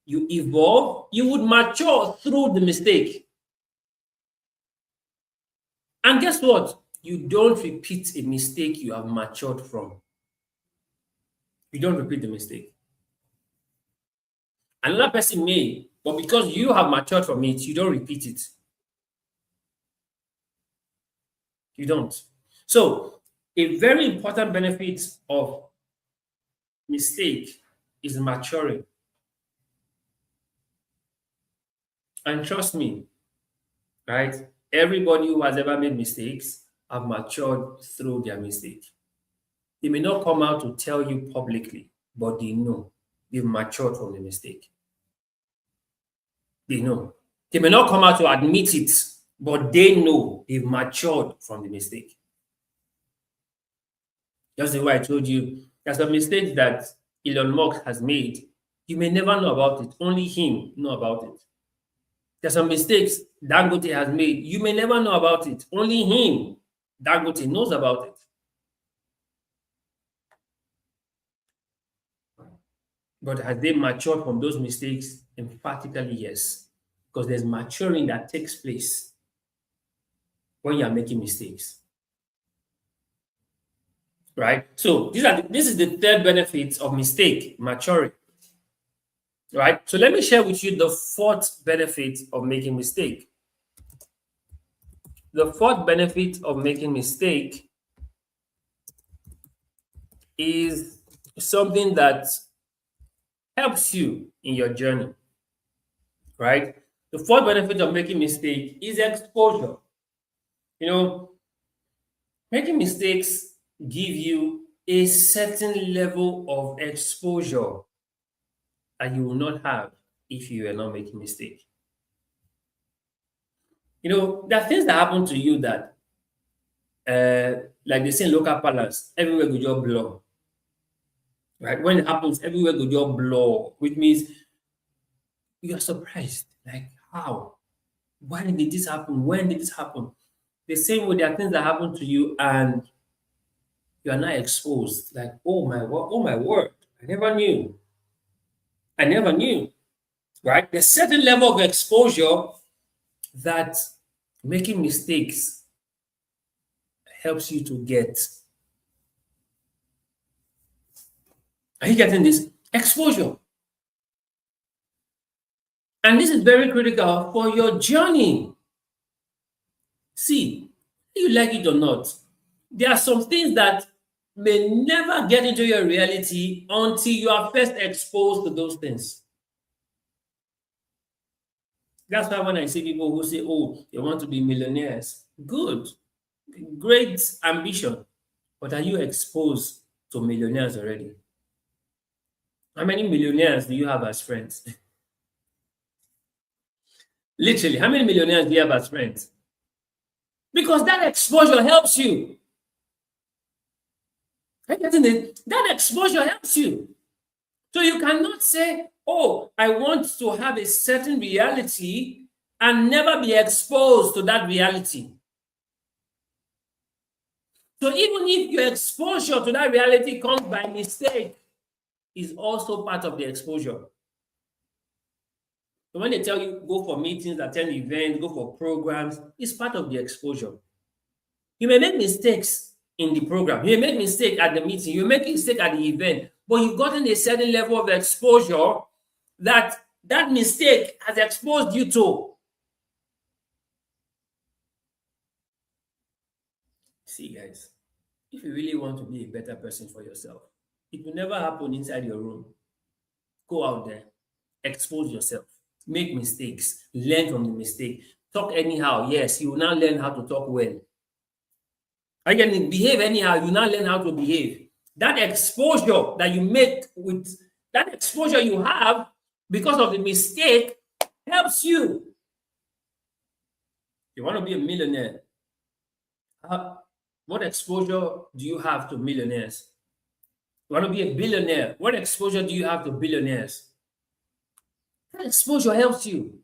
you evolve, you would mature through the mistake. And guess what? You don't repeat a mistake you have matured from. You don't repeat the mistake. Another person may, but because you have matured from it, you don't repeat it. You don't. So, a very important benefit of mistake is maturing. And trust me, right? Everybody who has ever made mistakes have matured through their mistake. They may not come out to tell you publicly, but they know they've matured from the mistake. They know. They may not come out to admit it, but they know they've matured from the mistake. Just the way I told you, there's a mistake that Elon Musk has made. You may never know about it. Only him know about it. There's some mistakes Dangote has made. You may never know about it. Only him, Dangote, knows about it. But have they matured from those mistakes? Emphatically, yes. Because there's maturing that takes place when you are making mistakes. Right? So this is the third benefit of mistake, maturing. Right? So let me share with you the fourth benefit of making mistake. The fourth benefit of making mistake is something that helps you in your journey, right? The fourth benefit of making mistake is exposure. You know, making mistakes give you a certain level of exposure that you will not have if you are not making mistake. You know, there are things that happen to you that, like they say in local parlance, everywhere go just blow. Right? When it happens, everywhere go just blow, which means you are surprised. Like, how? Why did this happen? When did this happen? The same way, there are things that happen to you and you are not exposed. Like, oh my word, I never knew. I never knew. Right? There's certain level of exposure that making mistakes helps you to get. Are you getting this? Exposure. And this is very critical for your journey. See, you like it or not, there are some things that may never get into your reality until you are first exposed to those things. That's why when I see people who say, oh, they want to be millionaires, good, great ambition. But are you exposed to millionaires already? How many millionaires do you have as friends? Literally, how many millionaires do you have as friends? Because that exposure helps you. That exposure helps you. So you cannot say, oh, I want to have a certain reality and never be exposed to that reality. So even if your exposure to that reality comes by mistake, is also part of the exposure. So when they tell you go for meetings, attend events, go for programs, it's part of the exposure. You may make mistakes in the program. You may make mistake at the meeting. You make mistake at the event. But you've gotten a certain level of exposure that mistake has exposed you to. See, guys, if you really want to be a better person for yourself, it will never happen inside your room. Go out there, expose yourself, make mistakes, learn from the mistake, talk anyhow. Yes, you will now learn how to talk well. Again, behave anyhow, you now learn how to behave. That exposure that you make with that exposure you have because of the mistake helps you. You want to be a millionaire. What exposure do you have to millionaires? You want to be a billionaire. What exposure do you have to billionaires? That exposure helps you.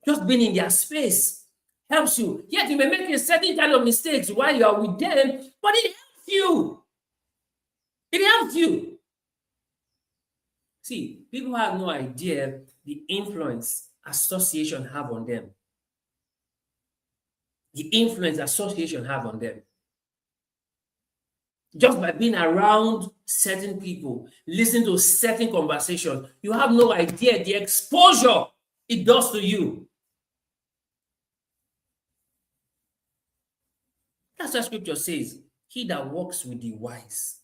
Just being in their space helps you. Yet you may make a certain kind of mistakes while you are with them, but it helps you. It helps you. See, people have no idea the influence association have on them. The influence association have on them. Just by being around certain people, listening to certain conversations, you have no idea the exposure it does to you. That's what scripture says. He that walks with the wise,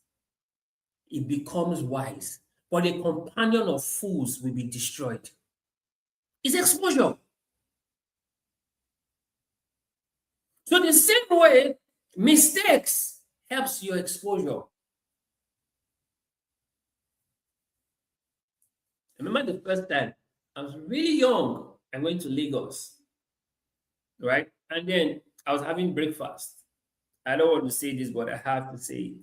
he becomes wise. But a companion of fools will be destroyed. It's exposure. So the same way, mistakes helps your exposure. I remember the first time I was really young. I went to Lagos, right? And then I was having breakfast. I don't want to say this, but I have to say it.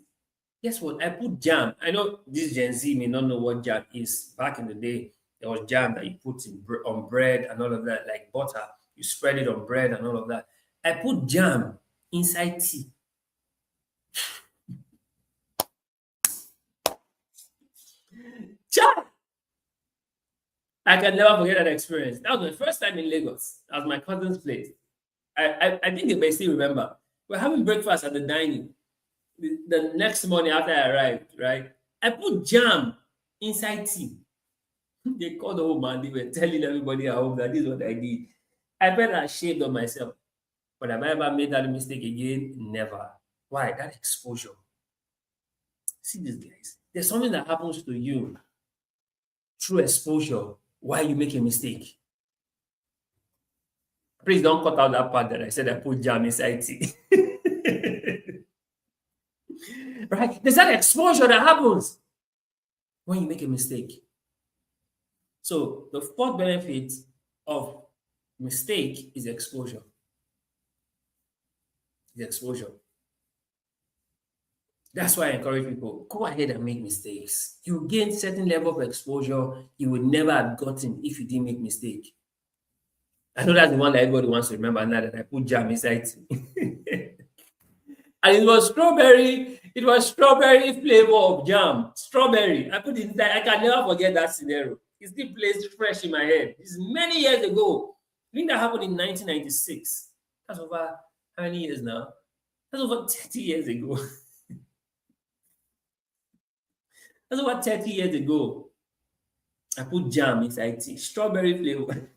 Guess what? I put jam. I know this Gen Z may not know what jam is. Back in the day, there was jam that you put on bread and all of that, like butter. You spread it on bread and all of that. I put jam inside tea. Jam! I can never forget that experience. That was my first time in Lagos. That was my cousin's place. I think they may still remember. We're having breakfast at the dining. The next morning after I arrived, right? I put jam inside tea. They called the whole man. They were telling everybody at home that this is what I did. I felt ashamed of myself. But have I ever made that mistake again? Never. Why? That exposure. See these guys. There's something that happens to you through exposure while you make a mistake. Please don't cut out that part that I said I put jam inside tea. Right? There's that exposure that happens when you make a mistake. So the fourth benefit of mistake is exposure. The exposure. That's why I encourage people, go ahead and make mistakes. You gain certain level of exposure you would never have gotten if you didn't make mistake. I know that's the one that everybody wants to remember now that I put jam inside. And it was strawberry flavor of jam. Strawberry. I put it inside. I can never forget that scenario. It still plays fresh in my head. It's many years ago. I think that happened in 1996. That's over how many years now? That's over 30 years ago. That's over 30 years ago. I put jam inside tea. Strawberry flavor.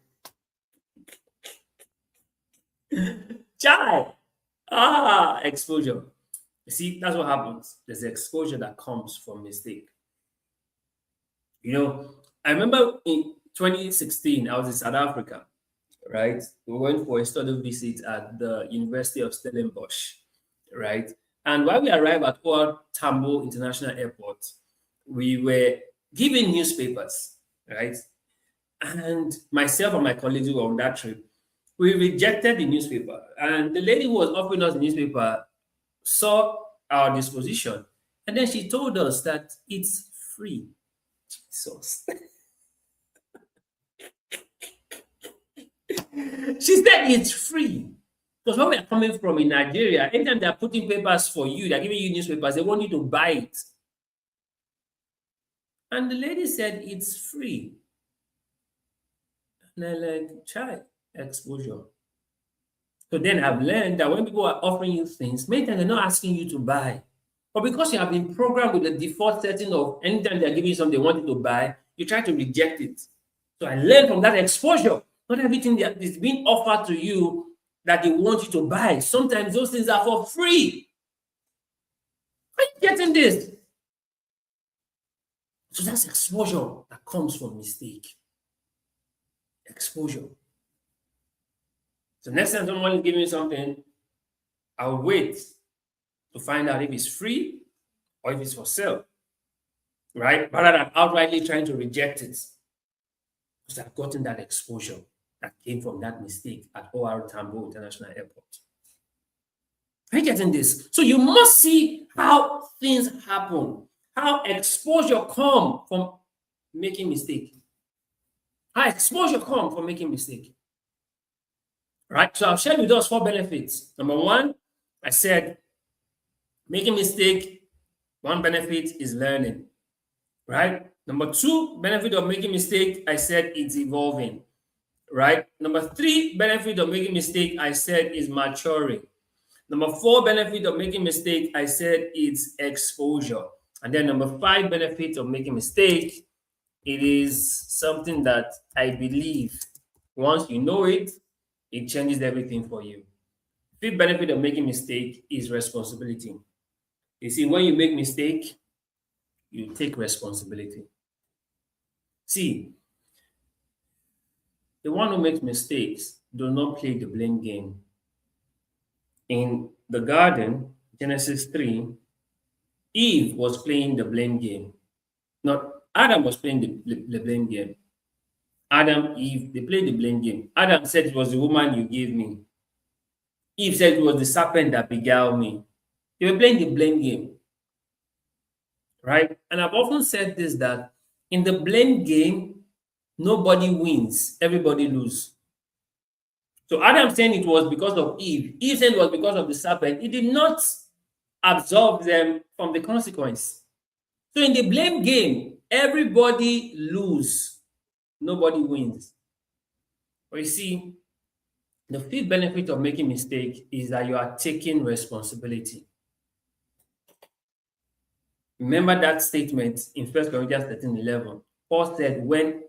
Chai! Exposure. You see, that's what happens. There's exposure that comes from mistake. You know, I remember in 2016, I was in South Africa, right? We went for a study visit at the University of Stellenbosch, right? And while we arrived at OR Tambo International Airport, we were given newspapers, right? And myself and my colleagues who were on that trip, we rejected the newspaper. And the lady who was offering us the newspaper saw our disposition. And then she told us that it's free. Jesus. She said it's free. Because when we are coming from in Nigeria, anytime they're putting papers for you, they're giving you newspapers, they want you to buy it. And the lady said it's free. And I'm like, try exposure. So then I've learned that when people are offering you things, many times they're not asking you to buy. But because you have been programmed with the default setting of anytime they're giving you something they want you to buy, you try to reject it. So I learned from that exposure. Not everything that is being offered to you that they want you to buy. Sometimes those things are for free. Are you getting this? So that's exposure that comes from mistake. Exposure. So next time someone is giving me something, I'll wait to find out if it's free or if it's for sale, right? Rather than outrightly trying to reject it. Because I've gotten that exposure that came from that mistake at OR Tambo International Airport. Are you getting this? So you must see how things happen, how exposure come from making mistake. How exposure come from making mistake. Right? So I've shared with us 4 benefits. Number 1, I said making mistake, one benefit is learning. Right? Number 2, benefit of making mistake, I said it's evolving. Right? Number 3, benefit of making mistake, I said is maturing. Number 4, benefit of making mistake, I said it's exposure. And then number 5, benefit of making mistake, it is something that I believe once you know it, it changes everything for you. 5th benefit of making mistake is responsibility. You see, when you make mistake, you take responsibility. See, the one who makes mistakes does not play the blame game. In the garden, Genesis 3, Eve was playing the blame game. Not Adam was playing the blame game. Adam, Eve, they played the blame game. Adam said it was the woman you gave me. Eve said it was the serpent that beguiled me. They were playing the blame game. Right? And I've often said this, that in the blame game, nobody wins, everybody loses. So Adam saying it was because of Eve. Eve saying it was because of the serpent. It did not absolve them from the consequence. So in the blame game, everybody loses. Nobody wins. But you see, the 5th benefit of making mistake is that you are taking responsibility. Remember that statement in 1 Corinthians 13:11. Paul said, when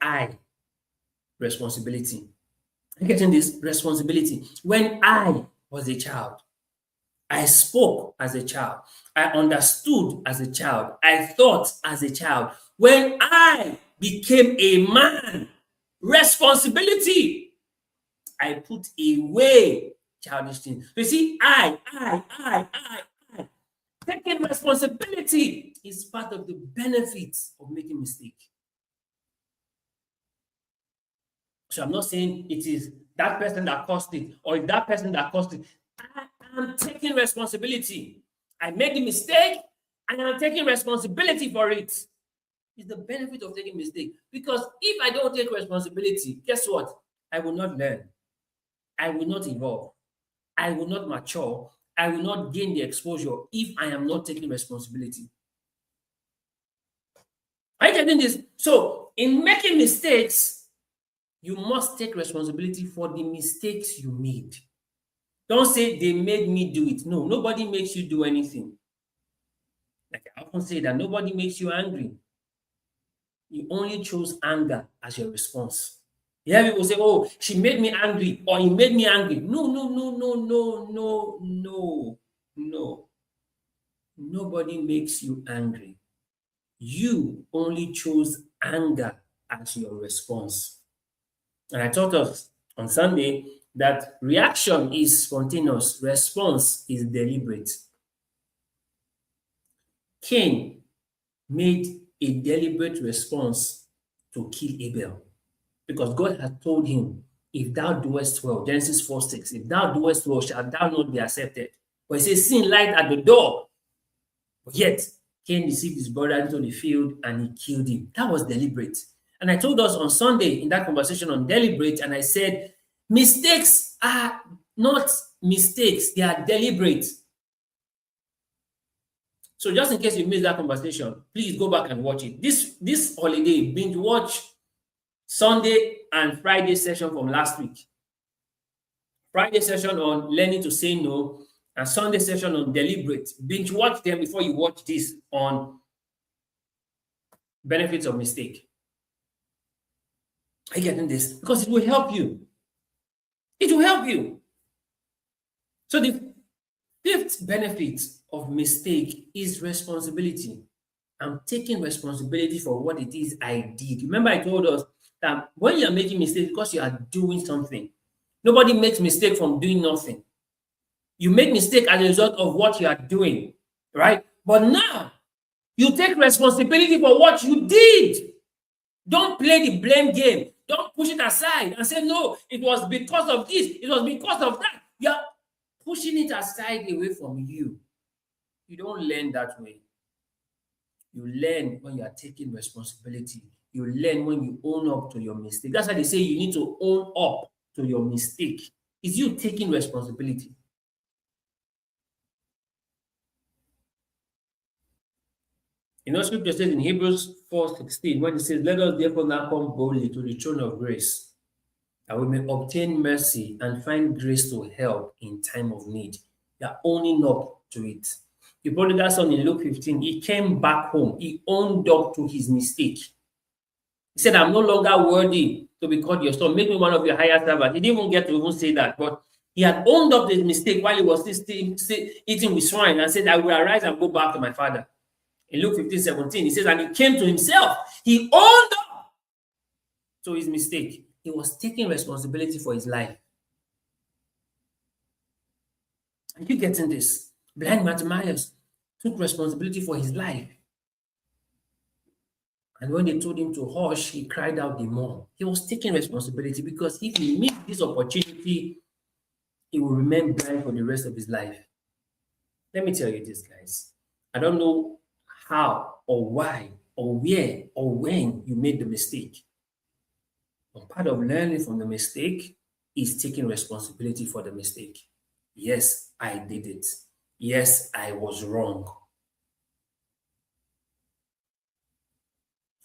responsibility. I'm getting this responsibility. When I was a child, I spoke as a child. I understood as a child. I thought as a child. When I became a man, responsibility. I put away childish things. So you see, I. Taking responsibility is part of the benefits of making mistake. So I'm not saying it is that person that caused it or that person that caused it. I am taking responsibility. I made the mistake and I'm taking responsibility for it. It's the benefit of taking mistake. Because if I don't take responsibility, guess what? I will not learn. I will not evolve. I will not mature. I will not gain the exposure if I am not taking responsibility. Are you getting this? So, in making mistakes, you must take responsibility for the mistakes you made. Don't say they made me do it. No, nobody makes you do anything. Like I often say that nobody makes you angry. You only chose anger as your response. You hear people say, oh, she made me angry or he made me angry. No. Nobody makes you angry. You only chose anger as your response. And I taught us on Sunday that reaction is spontaneous, response is deliberate. Cain made a deliberate response to kill Abel because God had told him, if thou doest well, Genesis 4:6, if thou doest well, shalt thou not be accepted. But he says, sin lied at the door. But yet, Cain deceived his brother into the field and he killed him. That was deliberate. And I told us on Sunday in that conversation on deliberate, and I said, mistakes are not mistakes, they are deliberate. So just in case you missed that conversation, please go back and watch it. This holiday, binge watch Sunday and Friday session from last week. Friday session on learning to say no, and Sunday session on deliberate. Binge watch them before you watch this on benefits of mistake. Are you getting this? Because it will help you. It will help you. So the fifth benefit of mistake is responsibility. I'm taking responsibility for what it is I did. Remember, I told us that when you're making mistakes, because you are doing something, nobody makes mistake from doing nothing. You make mistake as a result of what you are doing, right? But now you take responsibility for what you did. Don't play the blame game. Don't push it aside and say, no, it was because of this, it was because of that. You're pushing it aside away from you. You don't learn that way. You learn when you are taking responsibility. You learn when you own up to your mistake. That's why they say you need to own up to your mistake. It's you taking responsibility. You know, scripture says in Hebrews 4:16, when it says, let us therefore now come boldly to the throne of grace, that we may obtain mercy and find grace to help in time of need. You are owning up to it. The prodigal son in Luke 15, he came back home. He owned up to his mistake. He said, I'm no longer worthy to be called your son. Make me one of your higher servants. He didn't even get to even say that, but he had owned up to his mistake while he was still eating with swine and said, I will arise and go back to my father. In Luke 15:17, he says, and he came to himself. He owned up to his mistake. He was taking responsibility for his life. Are you getting this? Blind Bartimaeus took responsibility for his life. And when they told him to hush, he cried out the more. He was taking responsibility because if he missed this opportunity, he will remain blind for the rest of his life. Let me tell you this, guys. I don't know how or why or where or when you made the mistake. But part of learning from the mistake is taking responsibility for the mistake. Yes, I did it. Yes, I was wrong.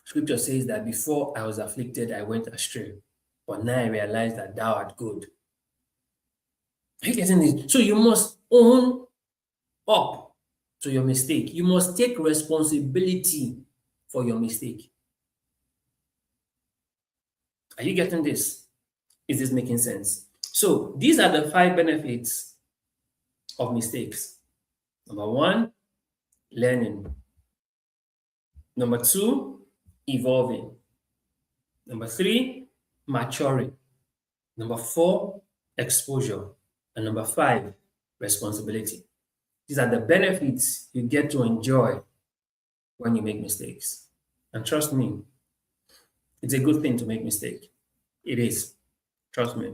Scripture says that before I was afflicted, I went astray. But now I realize that thou art good. Are you getting it? So you must own up to your mistake. You must take responsibility for your mistake. Are you getting this? Is this making sense? So these are the 5 benefits of mistakes. Number 1, learning. Number 2, evolving. Number 3, maturing. Number 4, exposure. And number 5, responsibility. These are the benefits you get to enjoy when you make mistakes. And trust me, it's a good thing to make mistakes. It is. Trust me.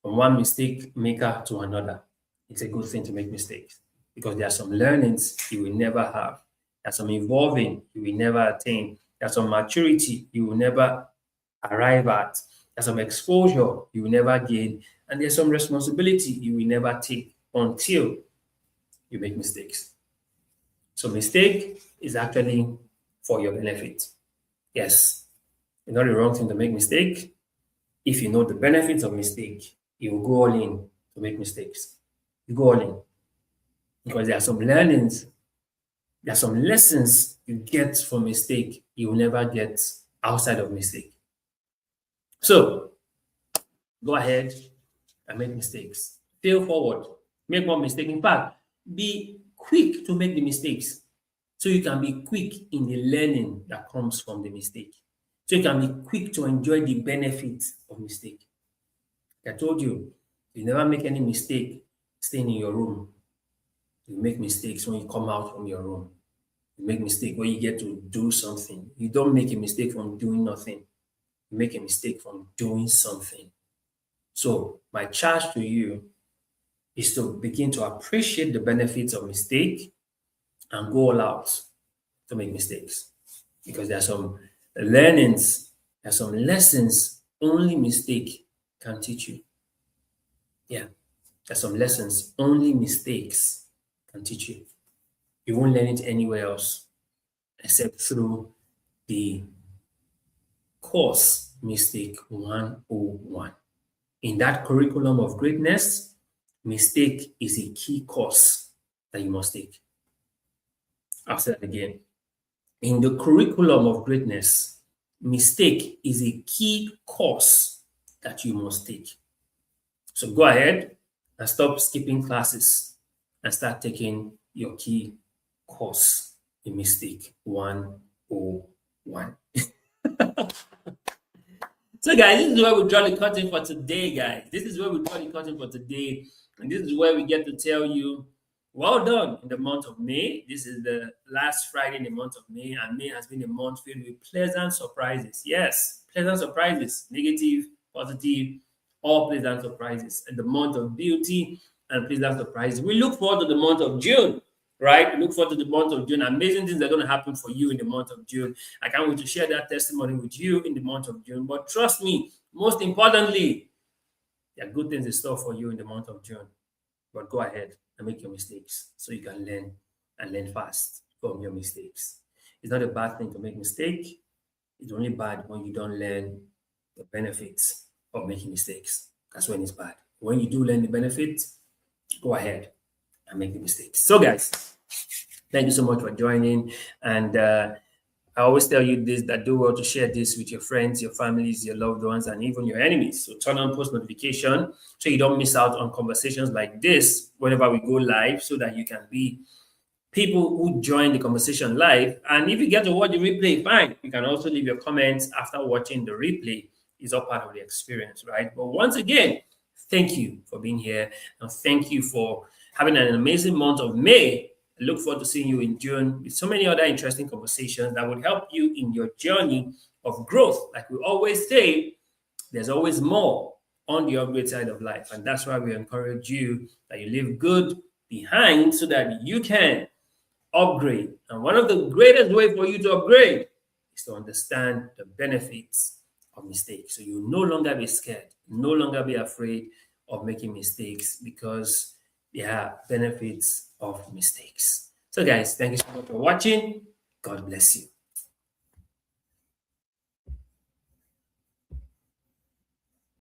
From one mistake maker to another, it's a good thing to make mistakes because there are some learnings you will never have. There's some evolving you will never attain. There's some maturity you will never arrive at. There's some exposure you will never gain. And there's some responsibility you will never take until you make mistakes. So mistake is actually for your benefit. Yes, it's not the wrong thing to make mistake. If you know the benefits of mistake, you will go all in to make mistakes. You go all in. Because there are some learnings, there are some lessons you get from mistake you will never get outside of mistake. So go ahead and make mistakes. Fail forward. Make more mistakes. In fact, be quick to make the mistakes so you can be quick in the learning that comes from the mistake. So you can be quick to enjoy the benefits of mistake. I told you, you never make any mistake staying in your room. You make mistakes when you come out from your room. You make mistake when you get to do something. You don't make a mistake from doing nothing. You make a mistake from doing something. So my charge to you is to begin to appreciate the benefits of mistake and go all out to make mistakes. Because there are some learnings, there are some lessons only mistake can teach you. Yeah, there are some lessons only mistakes can teach you. You won't learn it anywhere else except through the course Mistake 101. In that curriculum of greatness, mistake is a key course that you must take. I'll say that again. In the curriculum of greatness, mistake is a key course that you must take. So go ahead and stop skipping classes and start taking your key course in Mistake 101. So, guys, this is where we draw the curtain for today, guys. This is where we draw the curtain for today. And this is where we get to tell you, well done in the month of May. This is the last Friday in the month of May, and May has been a month filled with pleasant surprises. Yes, pleasant surprises, negative, positive, all pleasant surprises. And the month of beauty and pleasant surprises. We look forward to the month of June, right? We look forward to the month of June. Amazing things are going to happen for you in the month of June. I can't wait to share that testimony with you in the month of June. But trust me, most importantly, there are good things in store for you in the month of June. But go ahead and make your mistakes so you can learn and learn fast from your mistakes. It's not a bad thing to make mistake. It's only bad when you don't learn the benefits of making mistakes. That's when it's bad. When you do learn the benefits, go ahead and make the mistakes. So, guys, thank you so much for joining. And I always tell you this, that do well to share this with your friends, your families, your loved ones, and even your enemies. So turn on post notification so you don't miss out on conversations like this whenever we go live, so that you can be people who join the conversation live. And if you get to watch the replay, fine. You can also leave your comments after watching the replay. It's all part of the experience, right? But once again, thank you for being here. And thank you for having an amazing month of May. I look forward to seeing you in June with so many other interesting conversations that would help you in your journey of growth. Like we always say, there's always more on the upgrade side of life. And that's why we encourage you that you leave good behind so that you can upgrade. And one of the greatest ways for you to upgrade is to understand the benefits of mistakes. So you no longer be scared, no longer be afraid of making mistakes, because there are benefits of mistakes. So, guys, thank you so much for watching. God bless you.